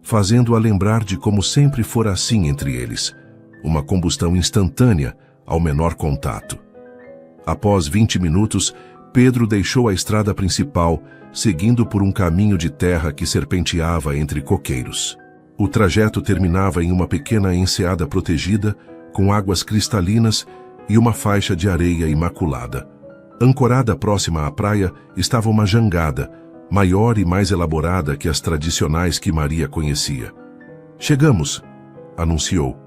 fazendo-a lembrar de como sempre fora assim entre eles. Uma combustão instantânea ao menor contato. Após 20 minutos, Pedro deixou a estrada principal, seguindo por um caminho de terra que serpenteava entre coqueiros. O trajeto terminava em uma pequena enseada protegida, com águas cristalinas e uma faixa de areia imaculada. Ancorada próxima à praia estava uma jangada, maior e mais elaborada que as tradicionais que Maria conhecia. Chegamos, anunciou.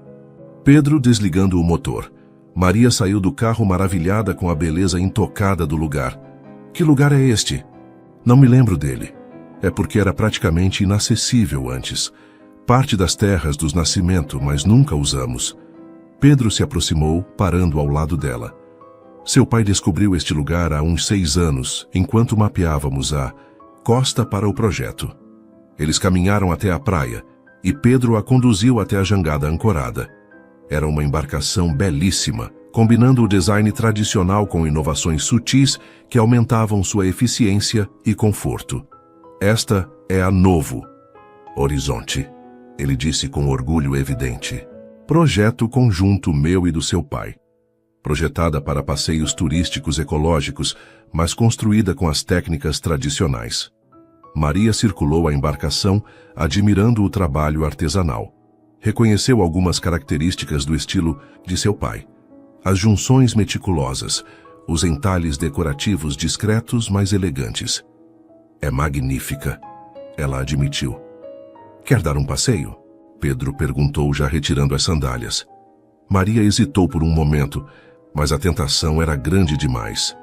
Pedro desligando o motor. Maria saiu do carro maravilhada com a beleza intocada do lugar. Que lugar é este? Não me lembro dele. É porque era praticamente inacessível antes. Parte das terras dos Nascimento, mas nunca usamos. Pedro se aproximou, parando ao lado dela. Seu pai descobriu este lugar há uns 6 anos, enquanto mapeávamos a costa para o projeto. Eles caminharam até a praia, e Pedro a conduziu até a jangada ancorada. Era uma embarcação belíssima, combinando o design tradicional com inovações sutis que aumentavam sua eficiência e conforto. Esta é a Novo Horizonte, ele disse com orgulho evidente. Projeto conjunto meu e do seu pai. Projetada para passeios turísticos ecológicos, mas construída com as técnicas tradicionais. Maria circulou a embarcação, admirando o trabalho artesanal. Reconheceu algumas características do estilo de seu pai. As junções meticulosas, os entalhes decorativos discretos, mas elegantes. É magnífica, ela admitiu. Quer dar um passeio? Pedro perguntou, já retirando as sandálias. Maria hesitou por um momento, mas a tentação era grande demais.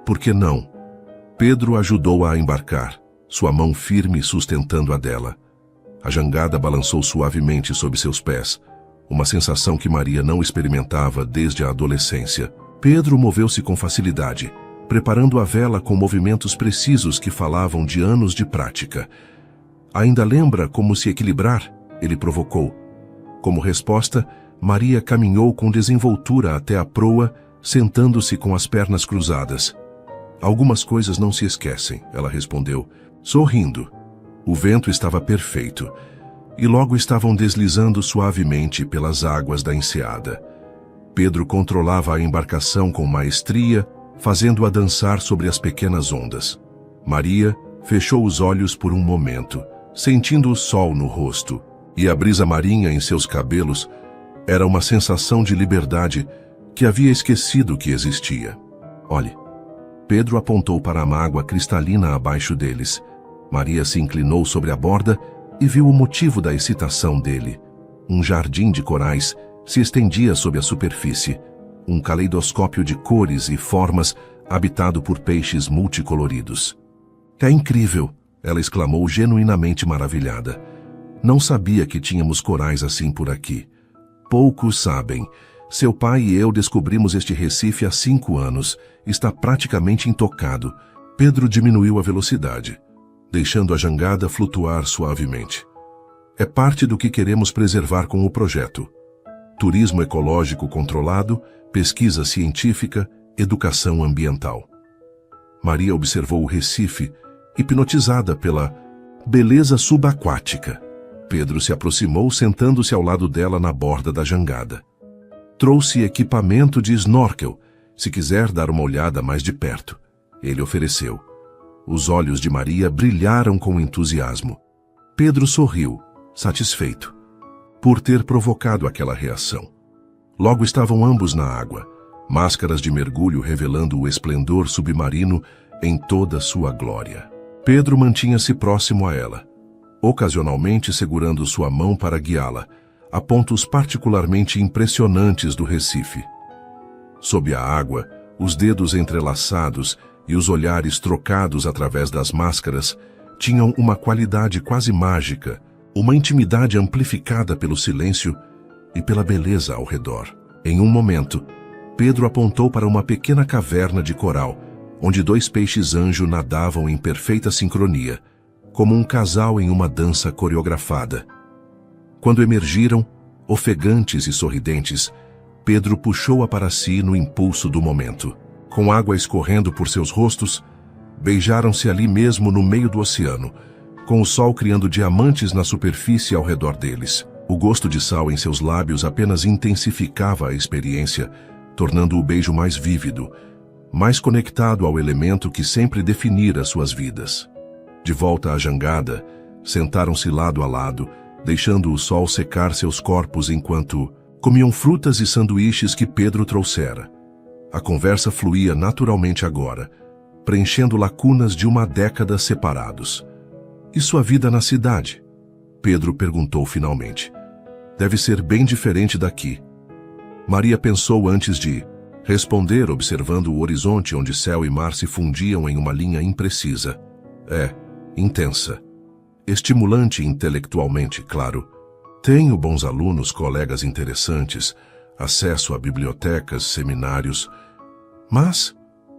Por que não? Pedro ajudou-a a embarcar, sua mão firme sustentando a dela. A jangada balançou suavemente sob seus pés, uma sensação que Maria não experimentava desde a adolescência. Pedro moveu-se com facilidade, preparando a vela com movimentos precisos que falavam de anos de prática. Ainda lembra como se equilibrar? Ele provocou. Como resposta, Maria caminhou com desenvoltura até a proa, sentando-se com as pernas cruzadas. Algumas coisas não se esquecem, ela respondeu, sorrindo. O vento estava perfeito, e logo estavam deslizando suavemente pelas águas da enseada. Pedro controlava a embarcação com maestria, fazendo-a dançar sobre as pequenas ondas. Maria fechou os olhos por um momento, sentindo o sol no rosto, e a brisa marinha em seus cabelos era uma sensação de liberdade que havia esquecido que existia. Olhe. Pedro apontou para a mágoa cristalina abaixo deles. Maria se inclinou sobre a borda e viu o motivo da excitação dele. Um jardim de corais se estendia sob a superfície, um caleidoscópio de cores e formas habitado por peixes multicoloridos. É incrível, ela exclamou genuinamente maravilhada. Não sabia que tínhamos corais assim por aqui. Poucos sabem. Seu pai e eu descobrimos este Recife há 5 anos. Está praticamente intocado. Pedro diminuiu a velocidade, deixando a jangada flutuar suavemente. É parte do que queremos preservar com o projeto. Turismo ecológico controlado, pesquisa científica, educação ambiental. Maria observou o Recife, hipnotizada pela beleza subaquática. Pedro se aproximou, sentando-se ao lado dela na borda da jangada. Trouxe equipamento de snorkel, se quiser dar uma olhada mais de perto. Ele ofereceu. Os olhos de Maria brilharam com entusiasmo. Pedro sorriu, satisfeito, por ter provocado aquela reação. Logo estavam ambos na água, máscaras de mergulho revelando o esplendor submarino em toda sua glória. Pedro mantinha-se próximo a ela, ocasionalmente segurando sua mão para guiá-la, a pontos particularmente impressionantes do Recife. Sob a água, os dedos entrelaçados e os olhares trocados através das máscaras tinham uma qualidade quase mágica, uma intimidade amplificada pelo silêncio e pela beleza ao redor. Em um momento, Pedro apontou para uma pequena caverna de coral, onde 2 peixes-anjo nadavam em perfeita sincronia, como um casal em uma dança coreografada. Quando emergiram, ofegantes e sorridentes, Pedro puxou-a para si no impulso do momento. Com água escorrendo por seus rostos, beijaram-se ali mesmo no meio do oceano, com o sol criando diamantes na superfície ao redor deles. O gosto de sal em seus lábios apenas intensificava a experiência, tornando o beijo mais vívido, mais conectado ao elemento que sempre definira suas vidas. De volta à jangada, sentaram-se lado a lado, deixando o sol secar seus corpos enquanto comiam frutas e sanduíches que Pedro trouxera. A conversa fluía naturalmente agora, preenchendo lacunas de uma década separados. E sua vida na cidade? Pedro perguntou finalmente. Deve ser bem diferente daqui. Maria pensou antes de responder, observando o horizonte onde céu e mar se fundiam em uma linha imprecisa. É, intensa. Estimulante intelectualmente, claro. Tenho bons alunos, colegas interessantes, acesso a bibliotecas, seminários. Mas,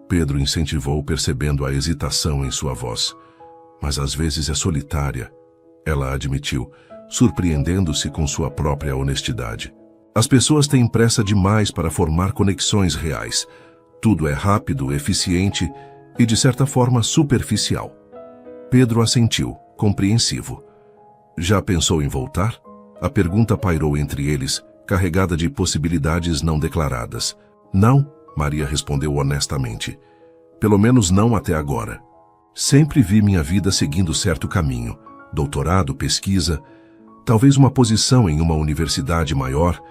Pedro incentivou, percebendo a hesitação em sua voz. Mas às vezes é solitária, ela admitiu, surpreendendo-se com sua própria honestidade. As pessoas têm pressa demais para formar conexões reais. Tudo é rápido, eficiente e, de certa forma, superficial. Pedro assentiu, compreensivo. Já pensou em voltar? A pergunta pairou entre eles, carregada de possibilidades não declaradas. Não, Maria respondeu honestamente. Pelo menos não até agora. Sempre vi minha vida seguindo certo caminho. Doutorado, pesquisa, talvez uma posição em uma universidade maior.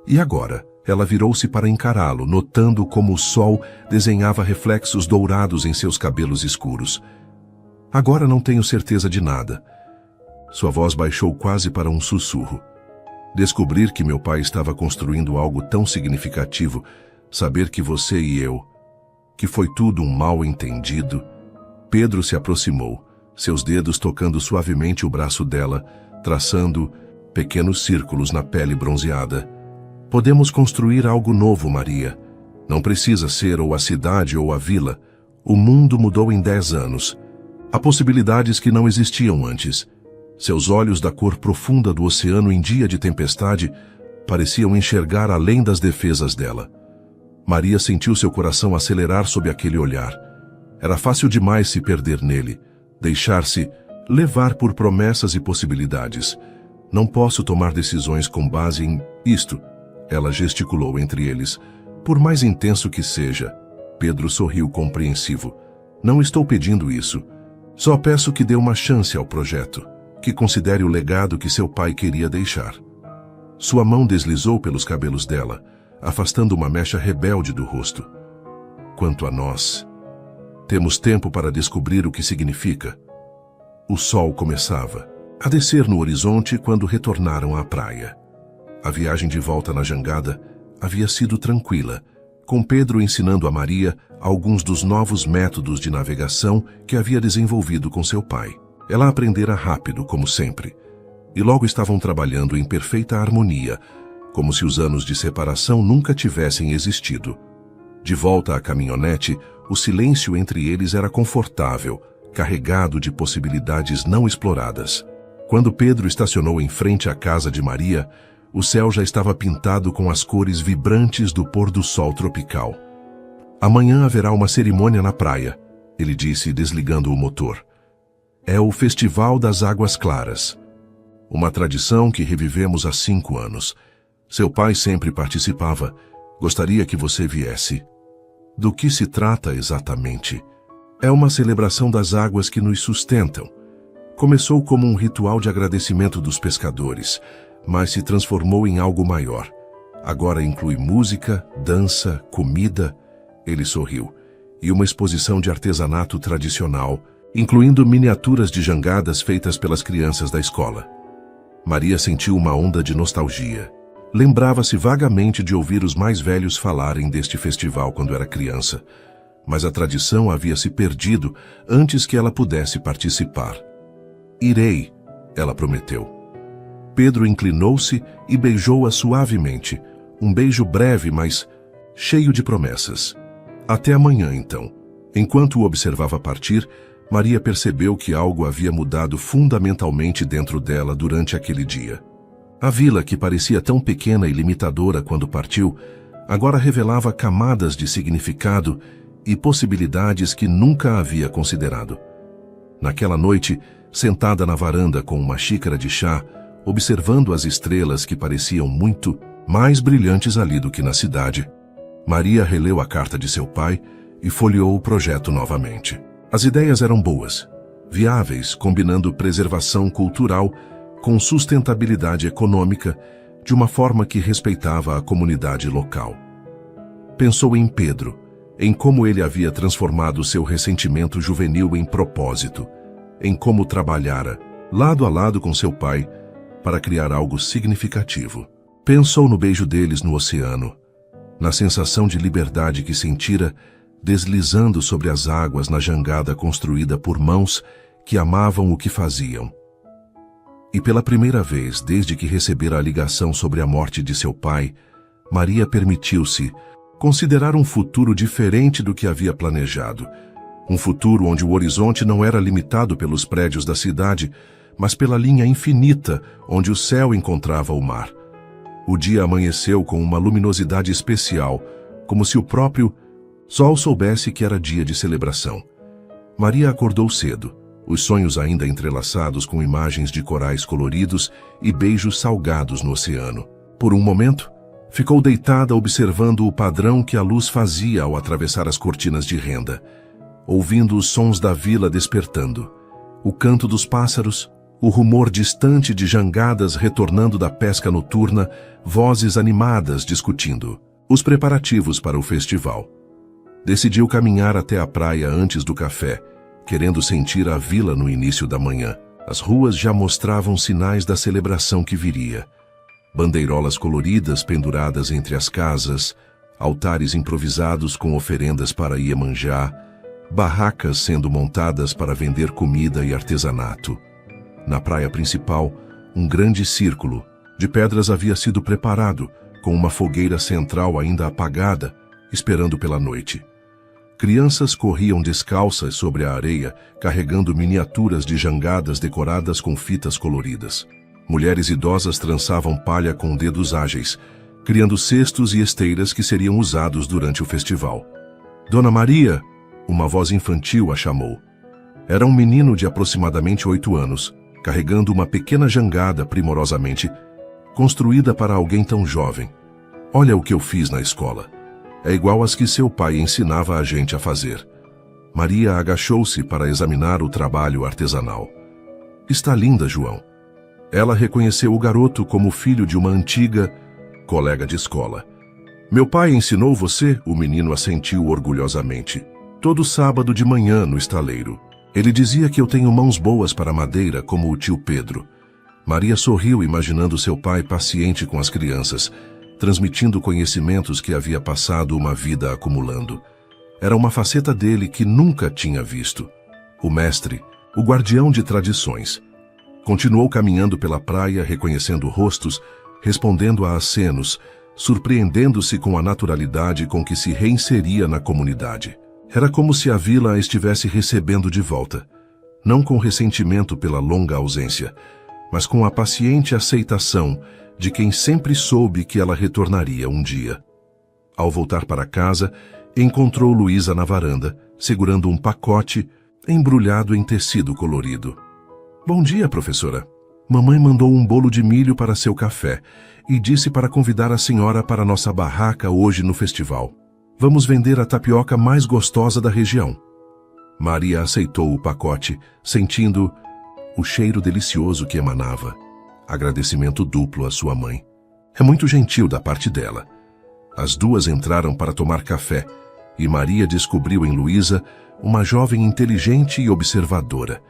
E agora, ela virou-se para encará-lo, notando como o sol desenhava reflexos dourados em seus cabelos escuros. Agora não tenho certeza de nada. Sua voz baixou quase para um sussurro. Descobrir que meu pai estava construindo algo tão significativo, saber que você e eu, que foi tudo um mal-entendido. Pedro se aproximou, seus dedos tocando suavemente o braço dela, traçando pequenos círculos na pele bronzeada. Podemos construir algo novo, Maria. Não precisa ser ou a cidade ou a vila. O mundo mudou em 10 anos. Há possibilidades que não existiam antes. Seus olhos da cor profunda do oceano em dia de tempestade pareciam enxergar além das defesas dela. Maria sentiu seu coração acelerar sob aquele olhar. Era fácil demais se perder nele, deixar-se levar por promessas e possibilidades. Não posso tomar decisões com base em isto, ela gesticulou entre eles. Por mais intenso que seja, Pedro sorriu compreensivo. Não estou pedindo isso. Só peço que dê uma chance ao projeto, que considere o legado que seu pai queria deixar. Sua mão deslizou pelos cabelos dela, afastando uma mecha rebelde do rosto. Quanto a nós, temos tempo para descobrir o que significa. O sol começava a descer no horizonte quando retornaram à praia. A viagem de volta na jangada havia sido tranquila, com Pedro ensinando a Maria alguns dos novos métodos de navegação que havia desenvolvido com seu pai. Ela aprendera rápido, como sempre, e logo estavam trabalhando em perfeita harmonia, como se os anos de separação nunca tivessem existido. De volta à caminhonete, o silêncio entre eles era confortável, carregado de possibilidades não exploradas. Quando Pedro estacionou em frente à casa de Maria, o céu já estava pintado com as cores vibrantes do pôr do sol tropical. Amanhã haverá uma cerimônia na praia, ele disse, desligando o motor. É o Festival das Águas Claras. Uma tradição que revivemos há 5 anos. Seu pai sempre participava. Gostaria que você viesse. Do que se trata exatamente? É uma celebração das águas que nos sustentam. Começou como um ritual de agradecimento dos pescadores, mas se transformou em algo maior. Agora inclui música, dança, comida, ele sorriu, e uma exposição de artesanato tradicional, incluindo miniaturas de jangadas feitas pelas crianças da escola. Maria sentiu uma onda de nostalgia. Lembrava-se vagamente de ouvir os mais velhos falarem deste festival quando era criança, mas a tradição havia se perdido antes que ela pudesse participar. Irei, ela prometeu. Pedro inclinou-se e beijou-a suavemente, um beijo breve, mas cheio de promessas. Até amanhã, então. Enquanto o observava partir, Maria percebeu que algo havia mudado fundamentalmente dentro dela durante aquele dia. A vila, que parecia tão pequena e limitadora quando partiu, agora revelava camadas de significado e possibilidades que nunca havia considerado. Naquela noite, sentada na varanda com uma xícara de chá, observando as estrelas que pareciam muito mais brilhantes ali do que na cidade, Maria releu a carta de seu pai e folheou o projeto novamente. As ideias eram boas, viáveis, combinando preservação cultural com sustentabilidade econômica de uma forma que respeitava a comunidade local. Pensou em Pedro, em como ele havia transformado seu ressentimento juvenil em propósito, em como trabalhara, lado a lado com seu pai, para criar algo significativo. Pensou no beijo deles no oceano, na sensação de liberdade que sentira deslizando sobre as águas na jangada construída por mãos que amavam o que faziam. E pela primeira vez, desde que recebera a ligação sobre a morte de seu pai, Maria permitiu-se considerar um futuro diferente do que havia planejado. Um futuro onde o horizonte não era limitado pelos prédios da cidade, mas pela linha infinita onde o céu encontrava o mar. O dia amanheceu com uma luminosidade especial, como se o próprio sol soubesse que era dia de celebração. Maria acordou cedo, os sonhos ainda entrelaçados com imagens de corais coloridos e beijos salgados no oceano. Por um momento, ficou deitada observando o padrão que a luz fazia ao atravessar as cortinas de renda. ouvindo os sons da vila despertando, o canto dos pássaros, o rumor distante de jangadas retornando da pesca noturna, vozes animadas discutindo os preparativos para o festival. Decidiu caminhar até a praia antes do café, querendo sentir a vila no início da manhã. As ruas já mostravam sinais da celebração que viria. Bandeirolas coloridas penduradas entre as casas, altares improvisados com oferendas para Iemanjá, barracas sendo montadas para vender comida e artesanato. Na praia principal, um grande círculo de pedras havia sido preparado, com uma fogueira central ainda apagada, esperando pela noite. Crianças corriam descalças sobre a areia, carregando miniaturas de jangadas decoradas com fitas coloridas. Mulheres idosas trançavam palha com dedos ágeis, criando cestos e esteiras que seriam usados durante o festival. Dona Maria, uma voz infantil a chamou. Era um menino de aproximadamente 8 anos, carregando uma pequena jangada primorosamente construída para alguém tão jovem. Olha o que eu fiz na escola. É igual às que seu pai ensinava a gente a fazer. Maria agachou-se para examinar o trabalho artesanal. Está linda, João. Ela reconheceu o garoto como filho de uma antiga colega de escola. Meu pai ensinou você? O menino assentiu orgulhosamente. Todo sábado de manhã no estaleiro. Ele dizia que eu tenho mãos boas para madeira como o tio Pedro. Maria sorriu imaginando seu pai paciente com as crianças, transmitindo conhecimentos que havia passado uma vida acumulando. Era uma faceta dele que nunca tinha visto. O mestre, o guardião de tradições. Continuou caminhando pela praia, reconhecendo rostos, respondendo a acenos, surpreendendo-se com a naturalidade com que se reinseria na comunidade. Era como se a vila a estivesse recebendo de volta, não com ressentimento pela longa ausência, mas com a paciente aceitação de quem sempre soube que ela retornaria um dia. Ao voltar para casa, encontrou Luísa na varanda, segurando um pacote embrulhado em tecido colorido. Bom dia, professora. Mamãe mandou um bolo de milho para seu café e disse para convidar a senhora para nossa barraca hoje no festival. Vamos vender a tapioca mais gostosa da região. Maria aceitou o pacote, sentindo o cheiro delicioso que emanava. Agradecimento duplo à sua mãe. É muito gentil da parte dela. As duas entraram para tomar café e Maria descobriu em Luísa uma jovem inteligente e observadora.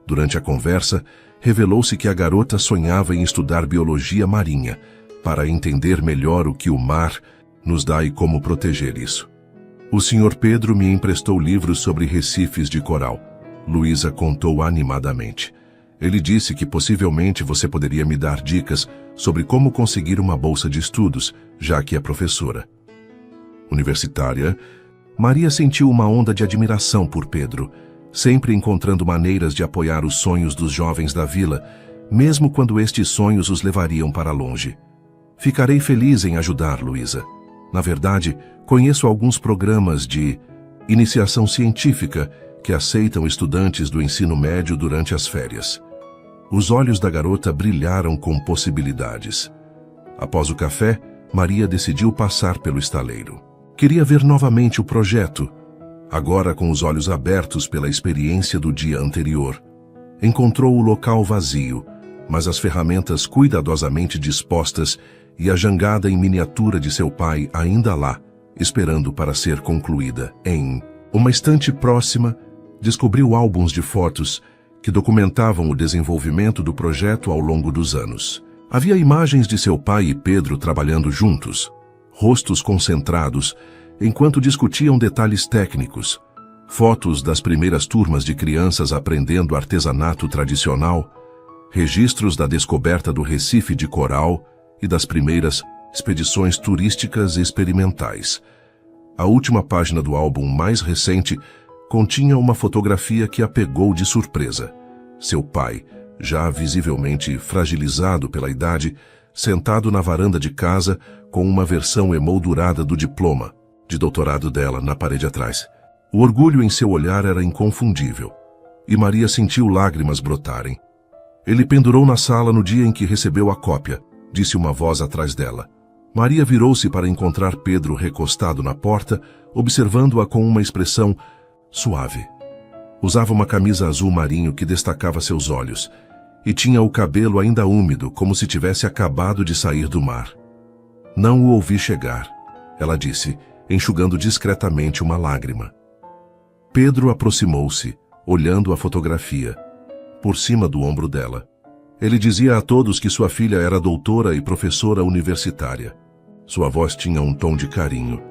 Durante a conversa, revelou-se que a garota sonhava em estudar biologia marinha para entender melhor o que o mar nos dá e como proteger isso. O Sr. Pedro me emprestou livros sobre recifes de coral. Luísa contou animadamente. Ele disse que possivelmente você poderia me dar dicas sobre como conseguir uma bolsa de estudos, já que é professora. Universitária, Maria sentiu uma onda de admiração por Pedro, sempre encontrando maneiras de apoiar os sonhos dos jovens da vila, mesmo quando estes sonhos os levariam para longe. Ficarei feliz em ajudar, Luísa. Na verdade, conheço alguns programas de iniciação científica que aceitam estudantes do ensino médio durante as férias. Os olhos da garota brilharam com possibilidades. Após o café, Maria decidiu passar pelo estaleiro. Queria ver novamente o projeto, agora com os olhos abertos pela experiência do dia anterior. Encontrou o local vazio, mas as ferramentas cuidadosamente dispostas e a jangada em miniatura de seu pai ainda lá, esperando para ser concluída. Em uma estante próxima, descobriu álbuns de fotos que documentavam o desenvolvimento do projeto ao longo dos anos. Havia imagens de seu pai e Pedro trabalhando juntos, rostos concentrados, enquanto discutiam detalhes técnicos, fotos das primeiras turmas de crianças aprendendo artesanato tradicional, registros da descoberta do Recife de Coral e das primeiras expedições turísticas experimentais. A última página do álbum mais recente continha uma fotografia que a pegou de surpresa. Seu pai, já visivelmente fragilizado pela idade, sentado na varanda de casa com uma versão emoldurada do diploma de doutorado dela na parede atrás. O orgulho em seu olhar era inconfundível, e Maria sentiu lágrimas brotarem. Ele pendurou na sala no dia em que recebeu a cópia, disse uma voz atrás dela. Maria virou-se para encontrar Pedro recostado na porta, observando-a com uma expressão suave. Usava uma camisa azul marinho que destacava seus olhos, e tinha o cabelo ainda úmido, como se tivesse acabado de sair do mar. Não o ouvi chegar, ela disse, enxugando discretamente uma lágrima. Pedro aproximou-se, olhando a fotografia, por cima do ombro dela. Ele dizia a todos que sua filha era doutora e professora universitária. Sua voz tinha um tom de carinho.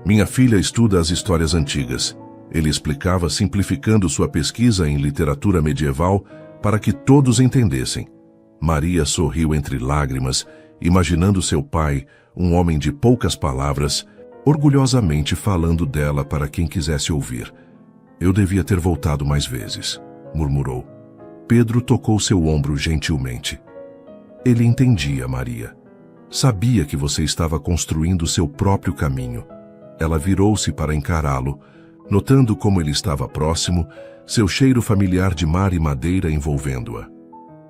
Minha filha estuda as histórias antigas. Ele explicava, simplificando sua pesquisa em literatura medieval para que todos entendessem. Maria sorriu entre lágrimas, imaginando seu pai, um homem de poucas palavras, orgulhosamente falando dela para quem quisesse ouvir. Eu devia ter voltado mais vezes, murmurou. Pedro tocou seu ombro gentilmente. Ele entendia, Maria. Sabia que você estava construindo seu próprio caminho. Ela virou-se para encará-lo, notando como ele estava próximo, seu cheiro familiar de mar e madeira envolvendo-a.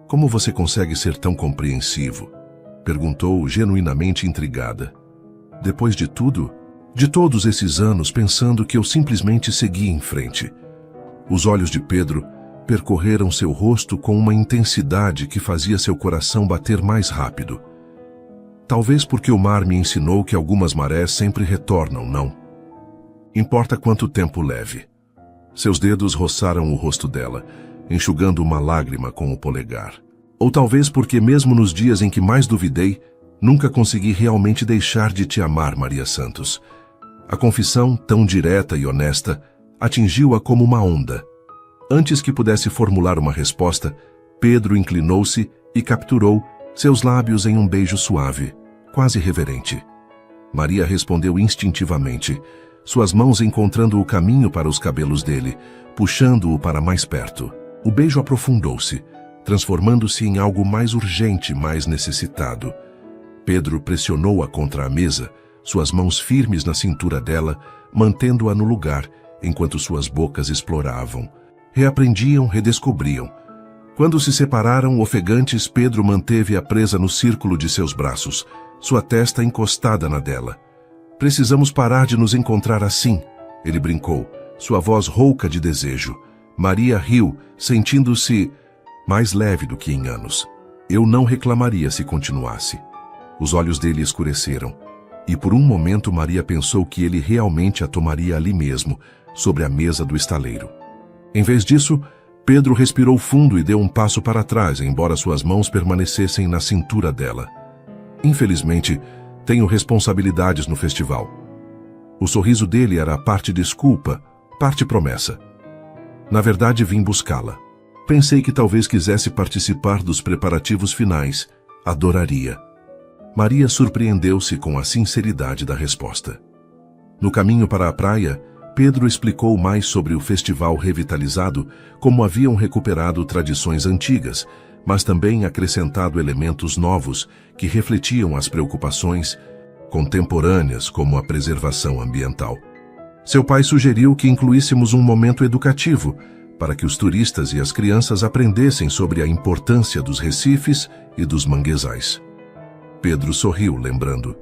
Como você consegue ser tão compreensivo? Perguntou, genuinamente intrigada. Depois de tudo, de todos esses anos pensando que eu simplesmente segui em frente. Os olhos de Pedro percorreram seu rosto com uma intensidade que fazia seu coração bater mais rápido. Talvez porque o mar me ensinou que algumas marés sempre retornam, não? Importa quanto tempo leve. Seus dedos roçaram o rosto dela, enxugando uma lágrima com o polegar. Ou talvez porque mesmo nos dias em que mais duvidei, nunca consegui realmente deixar de te amar, Maria Santos. A confissão, tão direta e honesta, atingiu-a como uma onda. Antes que pudesse formular uma resposta, Pedro inclinou-se e capturou seus lábios em um beijo suave, quase reverente. Maria respondeu instintivamente, suas mãos encontrando o caminho para os cabelos dele, puxando-o para mais perto. O beijo aprofundou-se, transformando-se em algo mais urgente, mais necessitado. Pedro pressionou-a contra a mesa, suas mãos firmes na cintura dela, mantendo-a no lugar, enquanto suas bocas exploravam. Reaprendiam, redescobriam. Quando se separaram, ofegantes, Pedro manteve-a presa no círculo de seus braços, sua testa encostada na dela. Precisamos parar de nos encontrar assim, ele brincou, sua voz rouca de desejo. Maria riu, sentindo-se mais leve do que em anos. Eu não reclamaria se continuasse. Os olhos dele escureceram, e por um momento Maria pensou que ele realmente a tomaria ali mesmo, sobre a mesa do estaleiro. Em vez disso, Pedro respirou fundo e deu um passo para trás, embora suas mãos permanecessem na cintura dela. Infelizmente, tenho responsabilidades no festival. O sorriso dele era parte desculpa, parte promessa. Na verdade, vim buscá-la. Pensei que talvez quisesse participar dos preparativos finais. Adoraria. Maria surpreendeu-se com a sinceridade da resposta. No caminho para a praia, Pedro explicou mais sobre o festival revitalizado, como haviam recuperado tradições antigas, mas também acrescentado elementos novos que refletiam as preocupações contemporâneas, como a preservação ambiental. Seu pai sugeriu que incluíssemos um momento educativo, para que os turistas e as crianças aprendessem sobre a importância dos recifes e dos manguezais. Pedro sorriu, lembrando.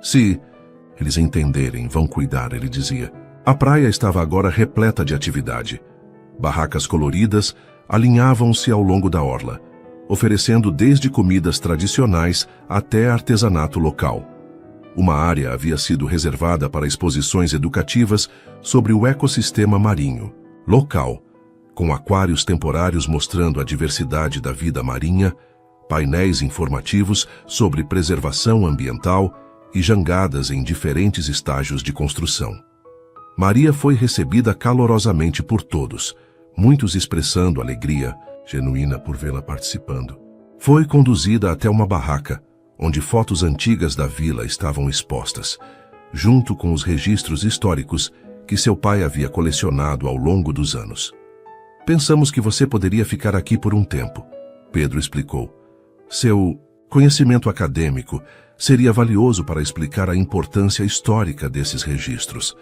Se eles entenderem, vão cuidar, ele dizia. A praia estava agora repleta de atividade. Barracas coloridas alinhavam-se ao longo da orla, oferecendo desde comidas tradicionais até artesanato local. Uma área havia sido reservada para exposições educativas sobre o ecossistema marinho, local, com aquários temporários mostrando a diversidade da vida marinha, painéis informativos sobre preservação ambiental e jangadas em diferentes estágios de construção. Maria foi recebida calorosamente por todos, muitos expressando alegria genuína por vê-la participando. Foi conduzida até uma barraca, onde fotos antigas da vila estavam expostas, junto com os registros históricos que seu pai havia colecionado ao longo dos anos. Pensamos que você poderia ficar aqui por um tempo, Pedro explicou. Seu conhecimento acadêmico seria valioso para explicar a importância histórica desses registros.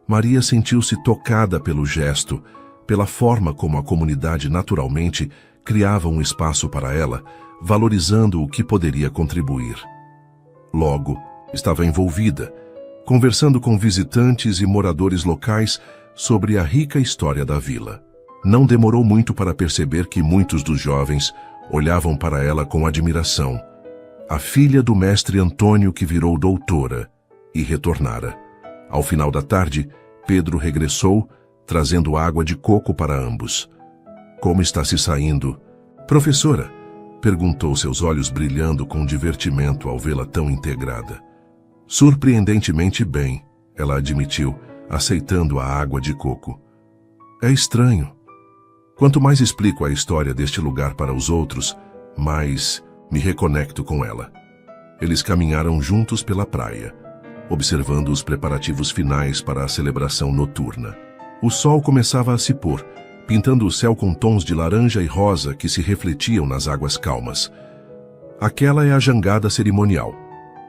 Maria sentiu-se tocada pelo gesto, pela forma como a comunidade naturalmente criava um espaço para ela, valorizando o que poderia contribuir. Logo, estava envolvida, conversando com visitantes e moradores locais sobre a rica história da vila. Não demorou muito para perceber que muitos dos jovens olhavam para ela com admiração. A filha do mestre Antônio que virou doutora e retornara. Ao final da tarde, Pedro regressou, trazendo água de coco para ambos. Como está se saindo? Professora, perguntou, seus olhos brilhando com divertimento ao vê-la tão integrada. Surpreendentemente bem, ela admitiu, aceitando a água de coco. É estranho. Quanto mais explico a história deste lugar para os outros, mais me reconecto com ela. Eles caminharam juntos pela praia, observando os preparativos finais para a celebração noturna. O sol começava a se pôr, pintando o céu com tons de laranja e rosa que se refletiam nas águas calmas. Aquela é a jangada cerimonial.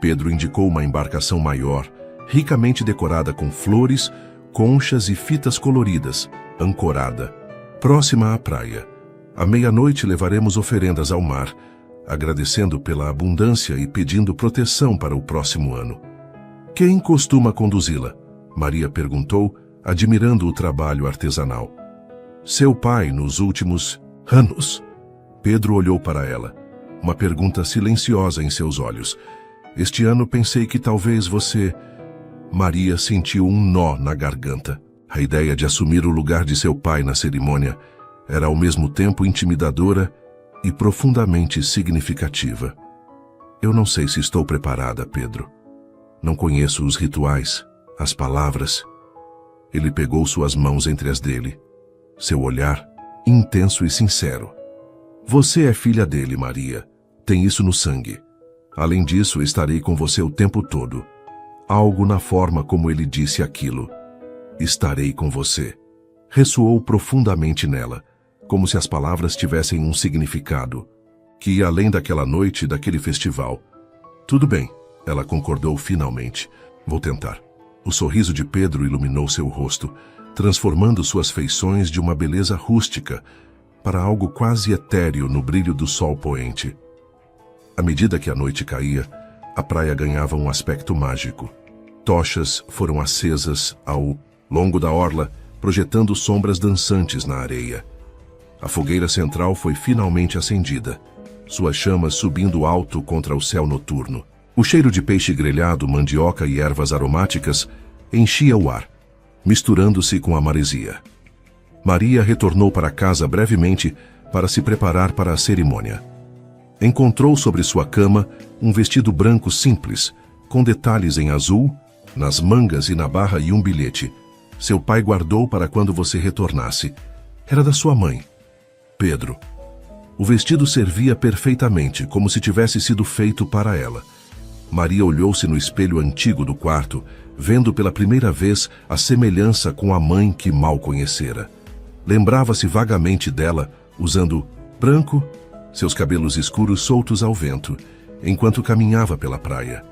Pedro indicou uma embarcação maior, ricamente decorada com flores, conchas e fitas coloridas, ancorada, próxima à praia. À meia-noite levaremos oferendas ao mar, agradecendo pela abundância e pedindo proteção para o próximo ano. Quem costuma conduzi-la? Maria perguntou, admirando o trabalho artesanal. Seu pai, nos últimos anos. Pedro olhou para ela, uma pergunta silenciosa em seus olhos. Este ano pensei que talvez você... Maria sentiu um nó na garganta. A ideia de assumir o lugar de seu pai na cerimônia era ao mesmo tempo intimidadora e profundamente significativa. Eu não sei se estou preparada, Pedro. Não conheço os rituais, as palavras. Ele pegou suas mãos entre as dele. Seu olhar, intenso e sincero. Você é filha dele, Maria. Tem isso no sangue. Além disso, estarei com você o tempo todo. Algo na forma como ele disse aquilo. Estarei com você. Ressoou profundamente nela, como se as palavras tivessem um significado, que ia além daquela noite, daquele festival. Tudo bem, ela concordou finalmente. Vou tentar. O sorriso de Pedro iluminou seu rosto, transformando suas feições de uma beleza rústica para algo quase etéreo no brilho do sol poente. À medida que a noite caía, a praia ganhava um aspecto mágico. Tochas foram acesas ao longo da orla, projetando sombras dançantes na areia. A fogueira central foi finalmente acendida, suas chamas subindo alto contra o céu noturno. O cheiro de peixe grelhado, mandioca e ervas aromáticas enchia o ar, misturando-se com a maresia. Maria retornou para casa brevemente para se preparar para a cerimônia. Encontrou sobre sua cama um vestido branco simples, com detalhes em azul, nas mangas e na barra, e um bilhete. Seu pai guardou para quando você retornasse. Era da sua mãe. Pedro. O vestido servia perfeitamente, como se tivesse sido feito para ela. Maria olhou-se no espelho antigo do quarto, vendo pela primeira vez a semelhança com a mãe que mal conhecera. Lembrava-se vagamente dela, usando branco, seus cabelos escuros soltos ao vento, enquanto caminhava pela praia.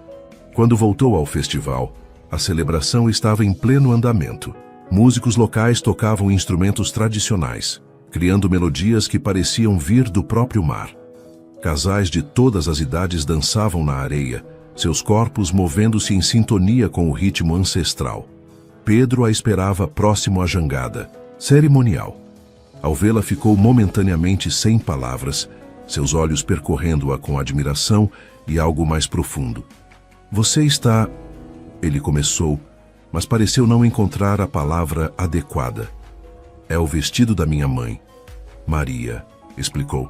Quando voltou ao festival, a celebração estava em pleno andamento. Músicos locais tocavam instrumentos tradicionais, criando melodias que pareciam vir do próprio mar. Casais de todas as idades dançavam na areia, seus corpos movendo-se em sintonia com o ritmo ancestral. Pedro a esperava próximo à jangada, cerimonial. Ao vê-la, ficou momentaneamente sem palavras, seus olhos percorrendo-a com admiração e algo mais profundo. Você está... Ele começou, mas pareceu não encontrar a palavra adequada. É o vestido da minha mãe. Maria, explicou,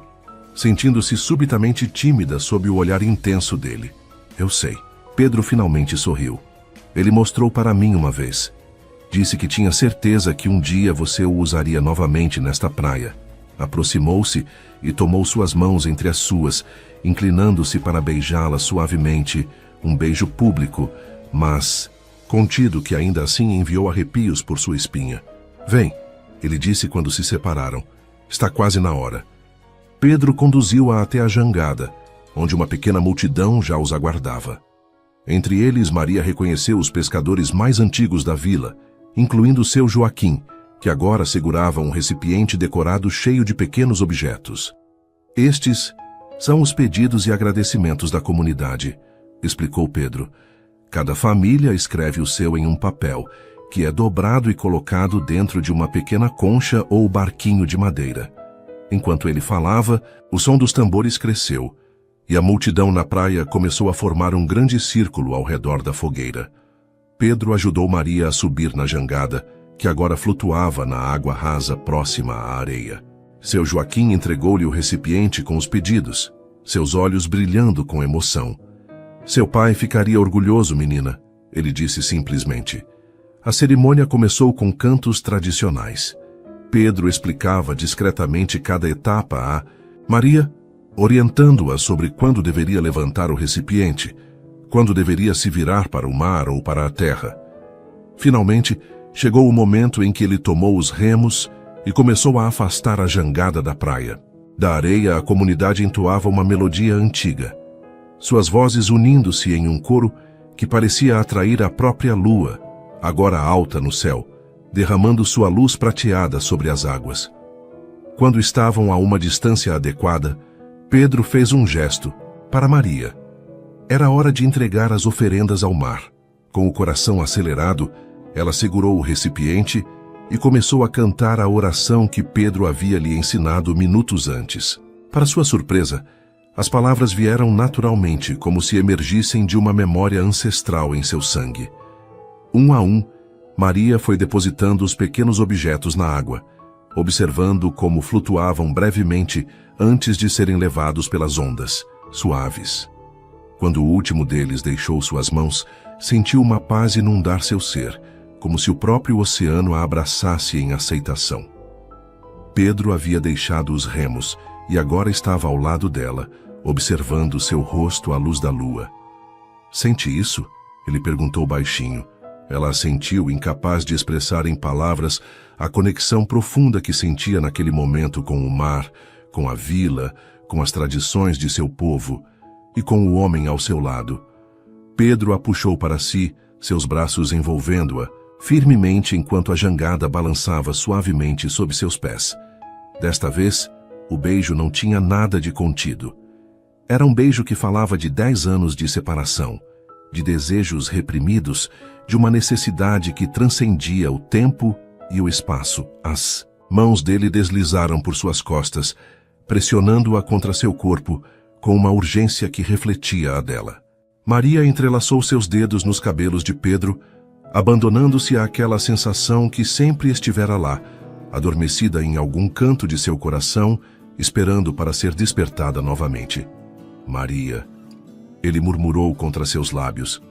sentindo-se subitamente tímida sob o olhar intenso dele. Eu sei. Pedro finalmente sorriu. Ele mostrou para mim uma vez. Disse que tinha certeza que um dia você o usaria novamente nesta praia. Aproximou-se e tomou suas mãos entre as suas, inclinando-se para beijá-la suavemente, um beijo público, mas contido, que ainda assim enviou arrepios por sua espinha. Vem, ele disse quando se separaram. Está quase na hora. Pedro conduziu-a até a jangada, onde uma pequena multidão já os aguardava. Entre eles, Maria reconheceu os pescadores mais antigos da vila, incluindo seu Joaquim, que agora segurava um recipiente decorado cheio de pequenos objetos. Estes são os pedidos e agradecimentos da comunidade, explicou Pedro. Cada família escreve o seu em um papel, que é dobrado e colocado dentro de uma pequena concha ou barquinho de madeira. Enquanto ele falava, o som dos tambores cresceu, e a multidão na praia começou a formar um grande círculo ao redor da fogueira. Pedro ajudou Maria a subir na jangada, que agora flutuava na água rasa próxima à areia. Seu Joaquim entregou-lhe o recipiente com os pedidos, seus olhos brilhando com emoção. Seu pai ficaria orgulhoso, menina, ele disse simplesmente. A cerimônia começou com cantos tradicionais. Pedro explicava discretamente cada etapa a Maria, orientando-a sobre quando deveria levantar o recipiente, quando deveria se virar para o mar ou para a terra. Finalmente, chegou o momento em que ele tomou os remos e começou a afastar a jangada da praia. Da areia, a comunidade entoava uma melodia antiga, suas vozes unindo-se em um coro que parecia atrair a própria lua, agora alta no céu, derramando sua luz prateada sobre as águas. Quando estavam a uma distância adequada, Pedro fez um gesto para Maria. Era hora de entregar as oferendas ao mar. Com o coração acelerado, ela segurou o recipiente e começou a cantar a oração que Pedro havia lhe ensinado minutos antes. Para sua surpresa, as palavras vieram naturalmente, como se emergissem de uma memória ancestral em seu sangue. Um a um, Maria foi depositando os pequenos objetos na água, observando como flutuavam brevemente antes de serem levados pelas ondas, suaves. Quando o último deles deixou suas mãos, sentiu uma paz inundar seu ser, como se o próprio oceano a abraçasse em aceitação. Pedro havia deixado os remos e agora estava ao lado dela, observando seu rosto à luz da lua. "Sente isso?" ele perguntou baixinho. Ela assentiu, incapaz de expressar em palavras a conexão profunda que sentia naquele momento com o mar, com a vila, com as tradições de seu povo e com o homem ao seu lado. Pedro a puxou para si, seus braços envolvendo-a, firmemente enquanto a jangada balançava suavemente sob seus pés. Desta vez, o beijo não tinha nada de contido. Era um beijo que falava de 10 anos de separação, de desejos reprimidos, de uma necessidade que transcendia o tempo e o espaço. As mãos dele deslizaram por suas costas, pressionando-a contra seu corpo com uma urgência que refletia a dela. Maria entrelaçou seus dedos nos cabelos de Pedro, abandonando-se àquela sensação que sempre estivera lá, adormecida em algum canto de seu coração, esperando para ser despertada novamente. Maria, ele murmurou contra seus lábios,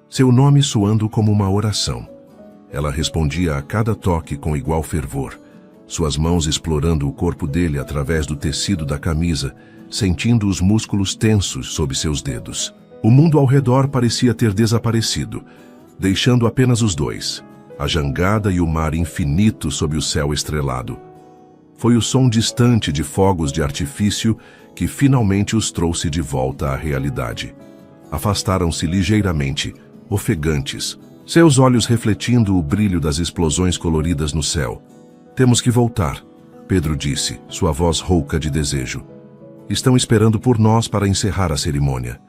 seu nome soando como uma oração. Ela respondia a cada toque com igual fervor, suas mãos explorando o corpo dele através do tecido da camisa, sentindo os músculos tensos sob seus dedos. O mundo ao redor parecia ter desaparecido, deixando apenas os dois, a jangada e o mar infinito sob o céu estrelado. Foi o som distante de fogos de artifício que finalmente os trouxe de volta à realidade. Afastaram-se ligeiramente, ofegantes, seus olhos refletindo o brilho das explosões coloridas no céu. "Temos que voltar", Pedro disse, sua voz rouca de desejo. "Estão esperando por nós para encerrar a cerimônia."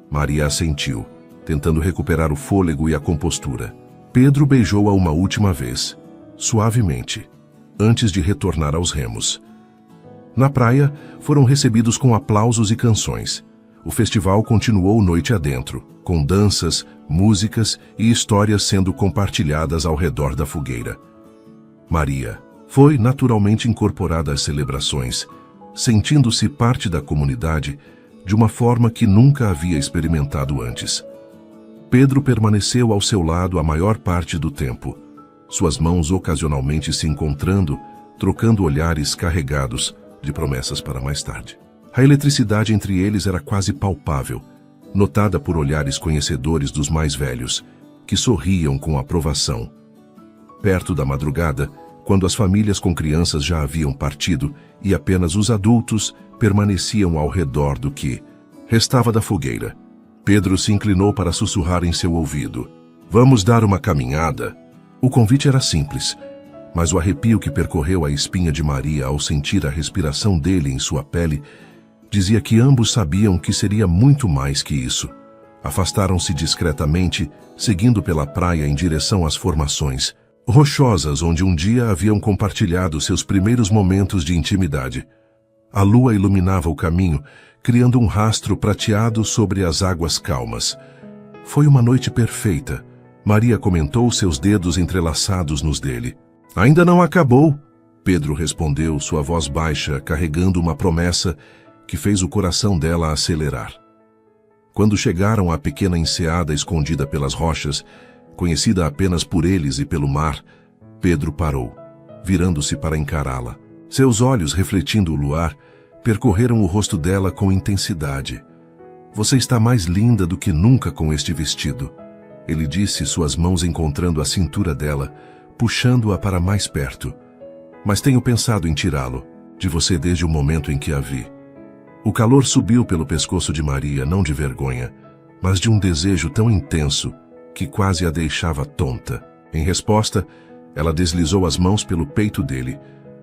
Maria assentiu, tentando recuperar o fôlego e a compostura. Pedro beijou-a uma última vez, suavemente, antes de retornar aos remos. Na praia, foram recebidos com aplausos e canções. O festival continuou noite adentro, com danças, músicas e histórias sendo compartilhadas ao redor da fogueira. Maria foi naturalmente incorporada às celebrações, sentindo-se parte da comunidade de uma forma que nunca havia experimentado antes. Pedro permaneceu ao seu lado a maior parte do tempo, suas mãos ocasionalmente se encontrando, trocando olhares carregados de promessas para mais tarde. A eletricidade entre eles era quase palpável, notada por olhares conhecedores dos mais velhos, que sorriam com aprovação. Perto da madrugada, quando as famílias com crianças já haviam partido e apenas os adultos permaneciam ao redor do que restava da fogueira, Pedro se inclinou para sussurrar em seu ouvido: "Vamos dar uma caminhada?" O convite era simples, mas o arrepio que percorreu a espinha de Maria ao sentir a respiração dele em sua pele dizia que ambos sabiam que seria muito mais que isso. Afastaram-se discretamente, seguindo pela praia em direção às formações rochosas onde um dia haviam compartilhado seus primeiros momentos de intimidade. A lua iluminava o caminho, criando um rastro prateado sobre as águas calmas. Foi uma noite perfeita. Maria comentou, seus dedos entrelaçados nos dele. Ainda não acabou, Pedro respondeu, sua voz baixa, carregando uma promessa que fez o coração dela acelerar. Quando chegaram à pequena enseada escondida pelas rochas, conhecida apenas por eles e pelo mar, Pedro parou, virando-se para encará-la. Seus olhos, refletindo o luar, percorreram o rosto dela com intensidade. Você está mais linda do que nunca com este vestido, ele disse, suas mãos encontrando a cintura dela, puxando-a para mais perto. Mas tenho pensado em tirá-lo de você desde o momento em que a vi. O calor subiu pelo pescoço de Maria, não de vergonha, mas de um desejo tão intenso que quase a deixava tonta. Em resposta, ela deslizou as mãos pelo peito dele,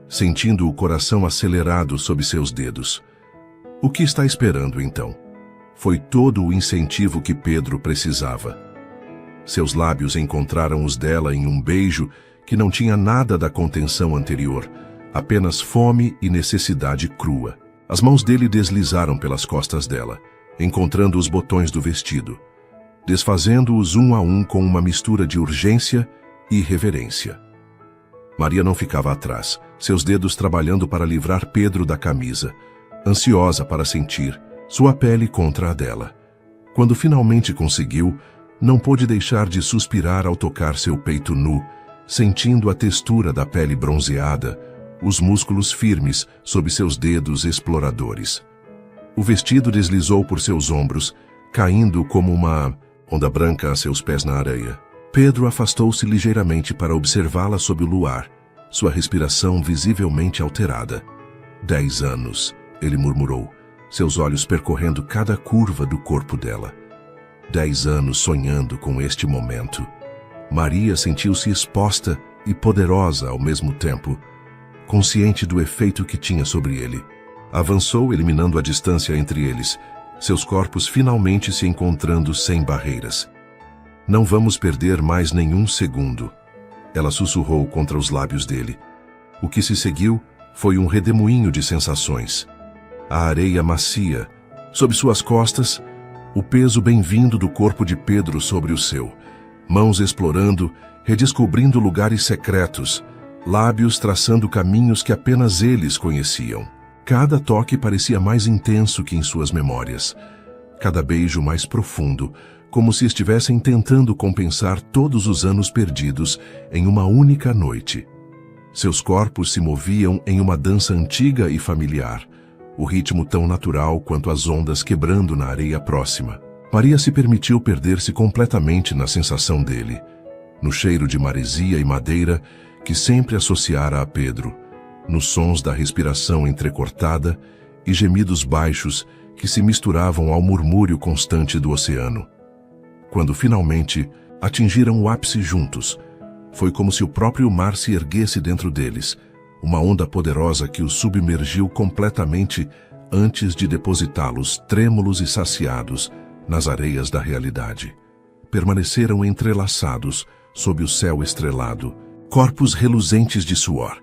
sentindo o coração acelerado sob seus dedos. O que está esperando, então? Foi todo o incentivo que Pedro precisava. Seus lábios encontraram os dela em um beijo que não tinha nada da contenção anterior, apenas fome e necessidade crua. As mãos dele deslizaram pelas costas dela, encontrando os botões do vestido, desfazendo-os um a um com uma mistura de urgência e reverência. Maria não ficava atrás, seus dedos trabalhando para livrar Pedro da camisa, ansiosa para sentir sua pele contra a dela. Quando finalmente conseguiu, não pôde deixar de suspirar ao tocar seu peito nu, sentindo a textura da pele bronzeada, os músculos firmes sob seus dedos exploradores. O vestido deslizou por seus ombros, caindo como uma onda branca a seus pés na areia. Pedro afastou-se ligeiramente para observá-la sob o luar, sua respiração visivelmente alterada. 10 anos, ele murmurou, seus olhos percorrendo cada curva do corpo dela. 10 anos sonhando com este momento. Maria sentiu-se exposta e poderosa ao mesmo tempo, consciente do efeito que tinha sobre ele. Avançou, eliminando a distância entre eles, seus corpos finalmente se encontrando sem barreiras. Não vamos perder mais nenhum segundo, ela sussurrou contra os lábios dele. O que se seguiu foi um redemoinho de sensações. A areia macia, sob suas costas, o peso bem-vindo do corpo de Pedro sobre o seu, mãos explorando, redescobrindo lugares secretos, lábios traçando caminhos que apenas eles conheciam. Cada toque parecia mais intenso que em suas memórias. Cada beijo mais profundo, como se estivessem tentando compensar todos os anos perdidos em uma única noite. Seus corpos se moviam em uma dança antiga e familiar, o ritmo tão natural quanto as ondas quebrando na areia próxima. Maria se permitiu perder-se completamente na sensação dele, no cheiro de maresia e madeira que sempre associara a Pedro, nos sons da respiração entrecortada e gemidos baixos que se misturavam ao murmúrio constante do oceano. Quando finalmente atingiram o ápice juntos, foi como se o próprio mar se erguesse dentro deles, uma onda poderosa que os submergiu completamente antes de depositá-los trêmulos e saciados nas areias da realidade. Permaneceram entrelaçados sob o céu estrelado, corpos reluzentes de suor,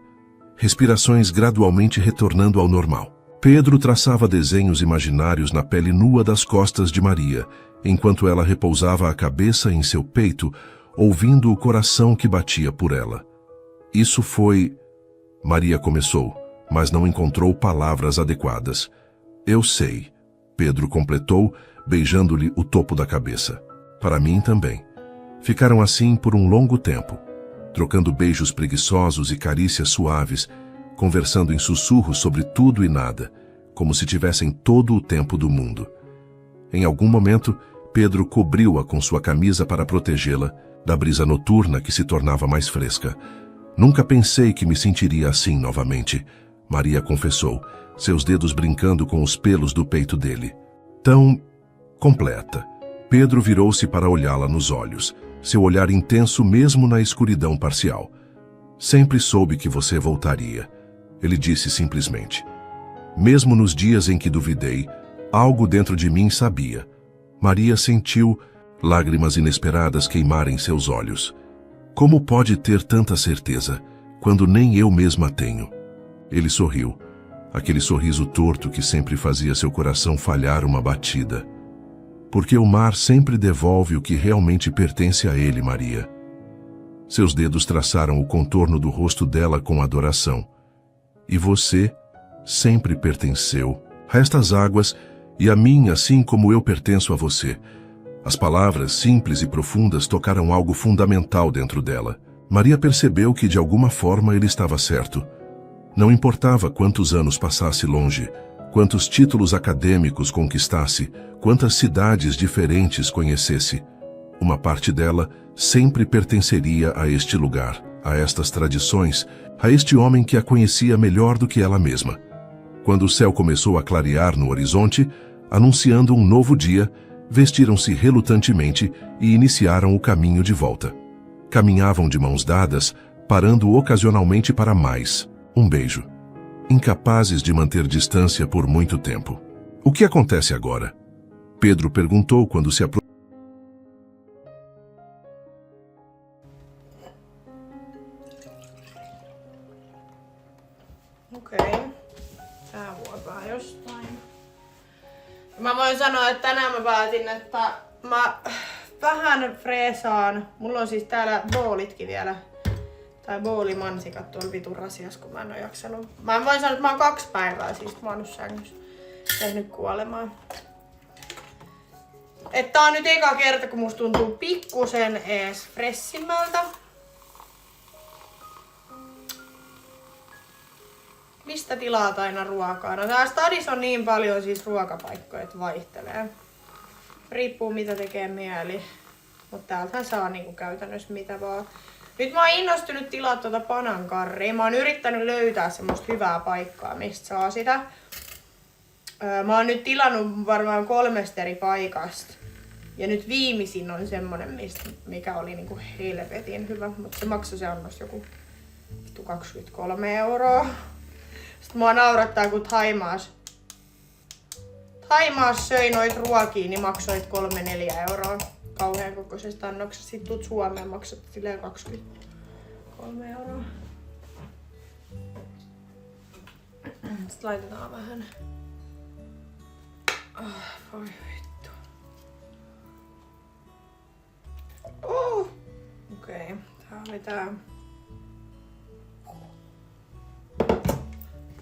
respirações gradualmente retornando ao normal. Pedro traçava desenhos imaginários na pele nua das costas de Maria, enquanto ela repousava a cabeça em seu peito, ouvindo o coração que batia por ela. Isso foi... Maria começou, mas não encontrou palavras adequadas. Eu sei, Pedro completou, beijando-lhe o topo da cabeça. Para mim também. Ficaram assim por um longo tempo, trocando beijos preguiçosos e carícias suaves, conversando em sussurros sobre tudo e nada, como se tivessem todo o tempo do mundo. Em algum momento, Pedro cobriu-a com sua camisa para protegê-la da brisa noturna que se tornava mais fresca. Nunca pensei que me sentiria assim novamente, Maria confessou, seus dedos brincando com os pelos do peito dele. Tão completa. Pedro virou-se para olhá-la nos olhos, seu olhar intenso mesmo na escuridão parcial. Sempre soube que você voltaria, ele disse simplesmente. Mesmo nos dias em que duvidei, algo dentro de mim sabia. Maria sentiu lágrimas inesperadas queimarem seus olhos. Como pode ter tanta certeza, quando nem eu mesma tenho? Ele sorriu, aquele sorriso torto que sempre fazia seu coração falhar uma batida. Porque o mar sempre devolve o que realmente pertence a ele, Maria. Seus dedos traçaram o contorno do rosto dela com adoração. E você sempre pertenceu a estas águas e a mim, assim como eu pertenço a você. As palavras simples e profundas tocaram algo fundamental dentro dela. Maria percebeu que de alguma forma ele estava certo. Não importava quantos anos passasse longe, quantos títulos acadêmicos conquistasse, quantas cidades diferentes conhecesse. Uma parte dela sempre pertenceria a este lugar, a estas tradições, a este homem que a conhecia melhor do que ela mesma. Quando o céu começou a clarear no horizonte, anunciando um novo dia, vestiram-se relutantemente e iniciaram o caminho de volta. Caminhavam de mãos dadas, parando ocasionalmente para mais um beijo. Incapazes de manter distância por muito tempo. O que acontece agora? Pedro perguntou quando se aproximou. Okei. Tää vuotaa jostain. Mä voin sanoa, että tänään mä päätin, että mä vähän freesaan. Mulla on siis täällä boolitkin vielä. Tai boolimansikat tuolla vitun rasias, kun mä en oo jaksanut. Mä voin sanoa, että mä oon 2 päivää siis maannut sängyssä. Tehnyt kuolemaan. Että tää on nyt eka kerta, kun musta tuntuu pikkusen ees fressimmältä. Mistä tilaat aina ruokaa? No tää stadissa on niin paljon siis ruokapaikkoja, että vaihtelee. Riippuu mitä tekee mieli. Mutta täältähän saa niinku käytännössä mitä vaan. Nyt mä oon innostunut tilaa tuota panankarria. Mä oon yrittänyt löytää semmoista hyvää paikkaa, mistä saa sitä. Mä oon nyt tilannut varmaan 3 eri paikasta. Ja nyt viimeisin on semmonen, mikä oli niinku helvetin hyvä. Mutta se maksoi se annos joku 23 €. Sitten mua naurattaa, kun Thaimaassa söi noit ruokia, niin maksoit 3-4 € kauhean kokoisesta annoksesta. Sitten tuut Suomeen, maksat silleen 23 €. Sitten laitetaan vähän. Voi vittu. Okei, tää oli tää.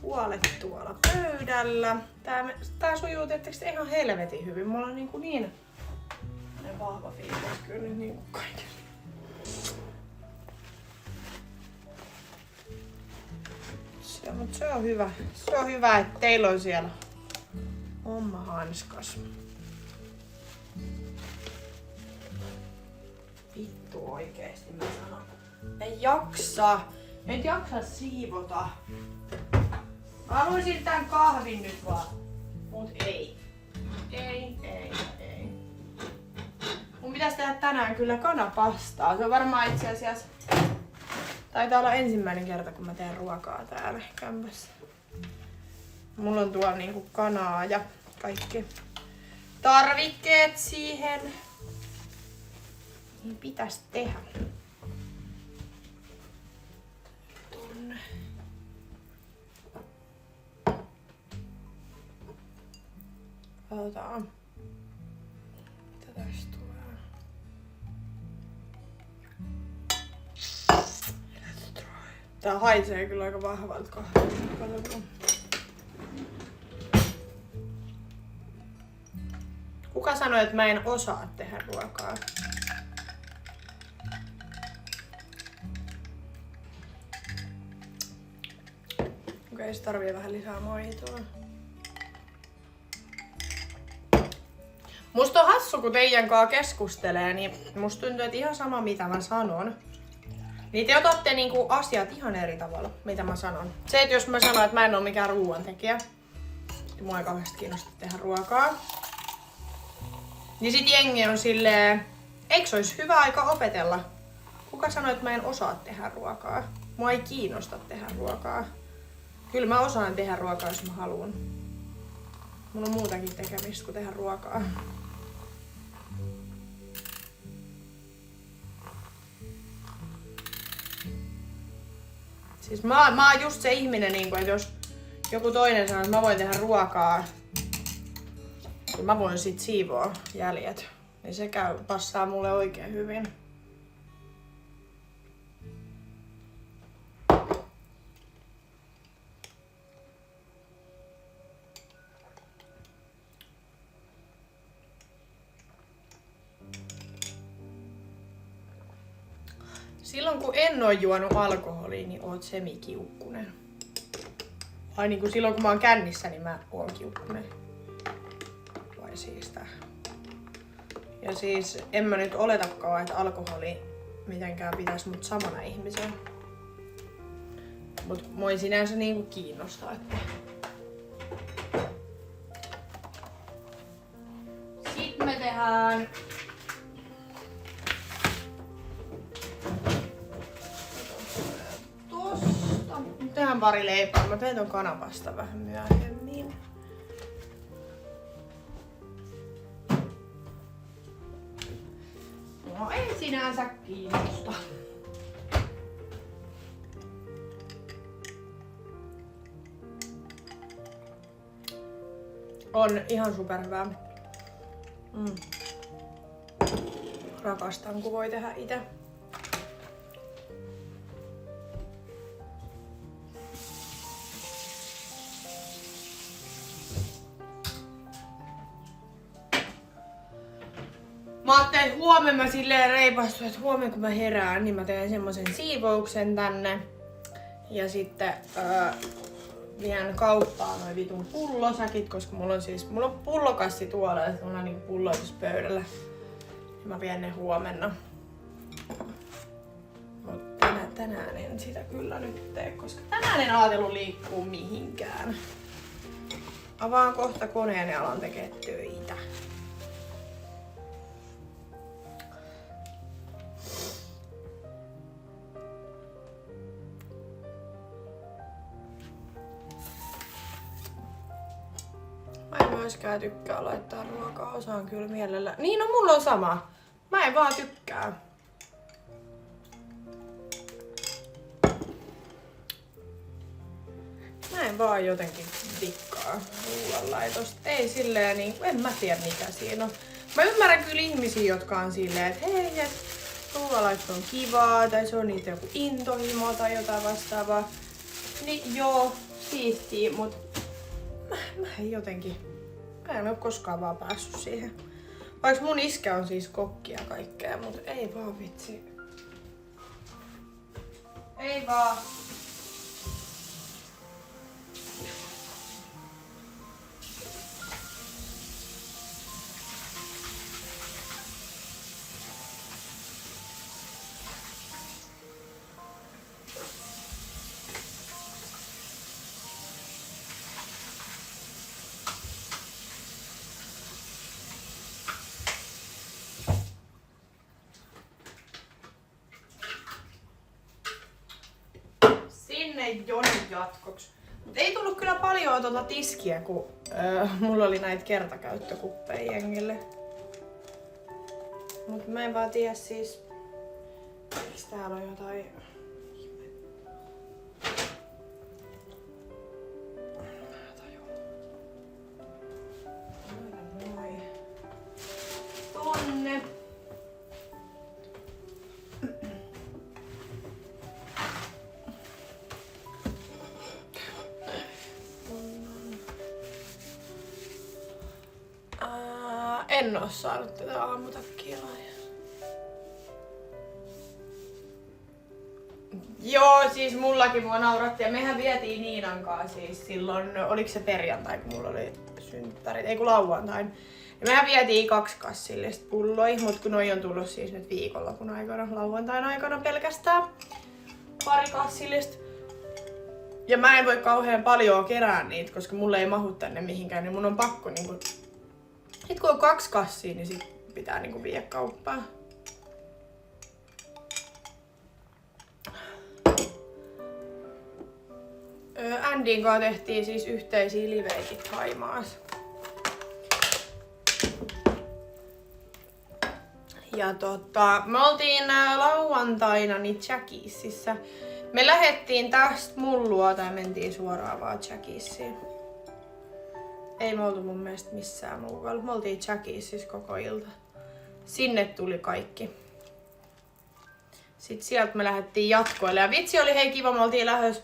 Puolet tuolla pöydällä. Tää sujuu tietysti ihan helvetin hyvin. Mulla on niin vahva fiilis kyllä nyt niinku kaikilla. Mutta se on hyvä. Se on hyvä, että teillä on siellä oma hanskas. Vittu oikeesti mä sanon. En jaksa siivota. Mä haluaisin tän kahvin nyt vaan. Mut ei. Ei. Mun pitäis tehdä tänään kyllä kanapastaa. Se on varmaan itse asiassa... Taitaa olla ensimmäinen kerta, kun mä teen ruokaa täällä kämpässä. Mulla on tuolla niinku kanaa ja kaikki tarvikkeet siihen. Niin pitäis tehdä. Tonne. Katsotaan. Mitä tästä tulee? Let's try. Tää haisee kyllä aika vahvalta kahvilta. Katsotaan. Kuka sanoi, että mä en osaa tehdä ruokaa? Okei, se tarvii vähän lisää maitoa. Musta on hassu, kun teidän kanssa keskustelee, niin musta tuntuu, että ihan sama mitä mä sanon. Niin te otatte niinku asiat ihan eri tavalla, mitä mä sanon. Se, että jos mä sanon, että mä en oo mikään ruoantekijä, ja mua ei kauheasti kiinnosta tehdä ruokaa, niin sit jengi on silleen, eikö se olisi hyvä aika opetella? Kuka sanoi, että mä en osaa tehdä ruokaa? Mua ei kiinnosta tehdä ruokaa. Kyllä mä osaan tehdä ruokaa, jos mä haluan. Mulla on muutakin tekemistä kuin tehdä ruokaa. Siis mä oon just se ihminen, niin kun, että jos joku toinen sanoo, että mä voin tehdä ruokaa, ja mä voin sit siivoa jäljet, niin se passaa mulle oikein hyvin. Silloin kun en oo juonut alkoholia, niin oot semikiukkunen. Vai niinku silloin kun mä oon kännissä, niin mä oon kiukkunen. Vai siis tää. Ja siis en mä nyt oletakaan, että alkoholi mitenkään pitäis mut samana ihmisenä. Mut mua ei sinänsä niinku kiinnostaa, että... Sitten me tehdään... Tehdään pari leipää. Mä teen ton kanapasta vähän myöhemmin. No ei sinänsä kiinnosta. On ihan superhyvää. Rakastan kun voi tehdä itse. Mä ajattelin, että huomenna mä silleen reipastuin, että huomenna kun mä herään, niin mä teen semmosen siivouksen tänne. Ja sitten vien kauppaan noin vitun pullosäkit, koska mulla on pullokassi tuolla ja mulla on niinku pulloituspöydällä. Ja mä vien ne huomenna. Mut tänään en sitä kyllä nyt tee, koska tänään en ajatellut liikkuu mihinkään. Avaan kohta koneen ja alan tekee töitä. Mä en myöskään tykkää laittaa ruokaa, osaan kyllä mielellä. Niin, no mulla on sama. Mä en vaan tykkää. Mä en vaan jotenkin dikkaa ruoanlaitosta. Ei silleen niin, en mä tiedä mikä siinä on. Mä ymmärrän kyllä ihmisiä, jotka on silleen, että hei, et ruoanlaitto on kivaa, tai se on niitä joku intohimo tai jotain vastaavaa. Niin joo, siistiä, mut mä en jotenkin, mä en oo koskaan vaan päässyt siihen. Vaikka mun iskä on siis kokki ja kaikkea, mut ei vaan vitsi. Ei vaan. Jonin jatkoksi. Mut ei tullut kyllä paljon tiskiä, kun mulla oli näitä kertakäyttökuppeja jengille. Mut mä en vaan tiedä siis, eiks täällä on jotain... Tonne. En oo saanut tätä aamutakkia laajassa. Joo, siis mullakin mua nauratti ja mehän vietiin Niinan kanssa siis silloin, oliko se perjantai kun mulla oli synttärit, ei kun lauantain. Ja mehän vietiin 2 kassillista pulloja, mut kun noi on tullut siis nyt viikonlopun aikana, lauantain aikana pelkästään 2 kassillista. Ja mä en voi kauhean paljon kerää niitä, koska mulle ei mahu tänne mihinkään, niin mun on pakko niinku... Sitten kun on 2 kassia, niin sit pitää niinku viedä kauppaan. Andin kanssa tehtiin siis yhteisiä liveikit Haimaassa. Ja me oltiin lauantaina niin Jackiesissä Me lähettiin tästä mun luota ja mentiin suoraan vaan Jackiesiin. Ei me oltu mun mielestä missään muualla. Me oltiin Jackiesissä koko ilta. Sinne tuli kaikki. Sitten sieltä me lähdettiin jatkoille. Ja vitsi oli hei kiva, me oltiin lähdössä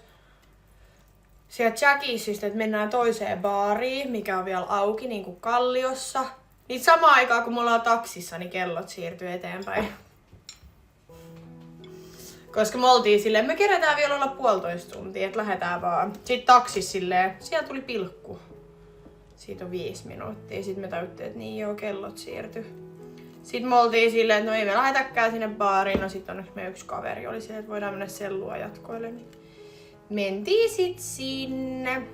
sieltä Jackiesistä, että mennään toiseen baariin, mikä on vielä auki, niin kuin Kalliossa. Niin samaan aikaan kun me ollaan taksissa, niin kellot siirtyy eteenpäin. Koska me oltiin silleen, me kerätään vielä olla 1,5 tuntia, että lähdetään vaan. Sitten taksissa silleen, siellä tuli pilkku. Siitä on 5 minuuttia. Sitten me tajuttiin, että niin joo, kellot siirtyi. Sitten me oltiin silleen, että no ei me lähetäkään sinne baariin. No sit onneksi meidän yksi kaveri oli silleen, että voidaan mennä sellua jatkoille. Niin mentiin sit sinne.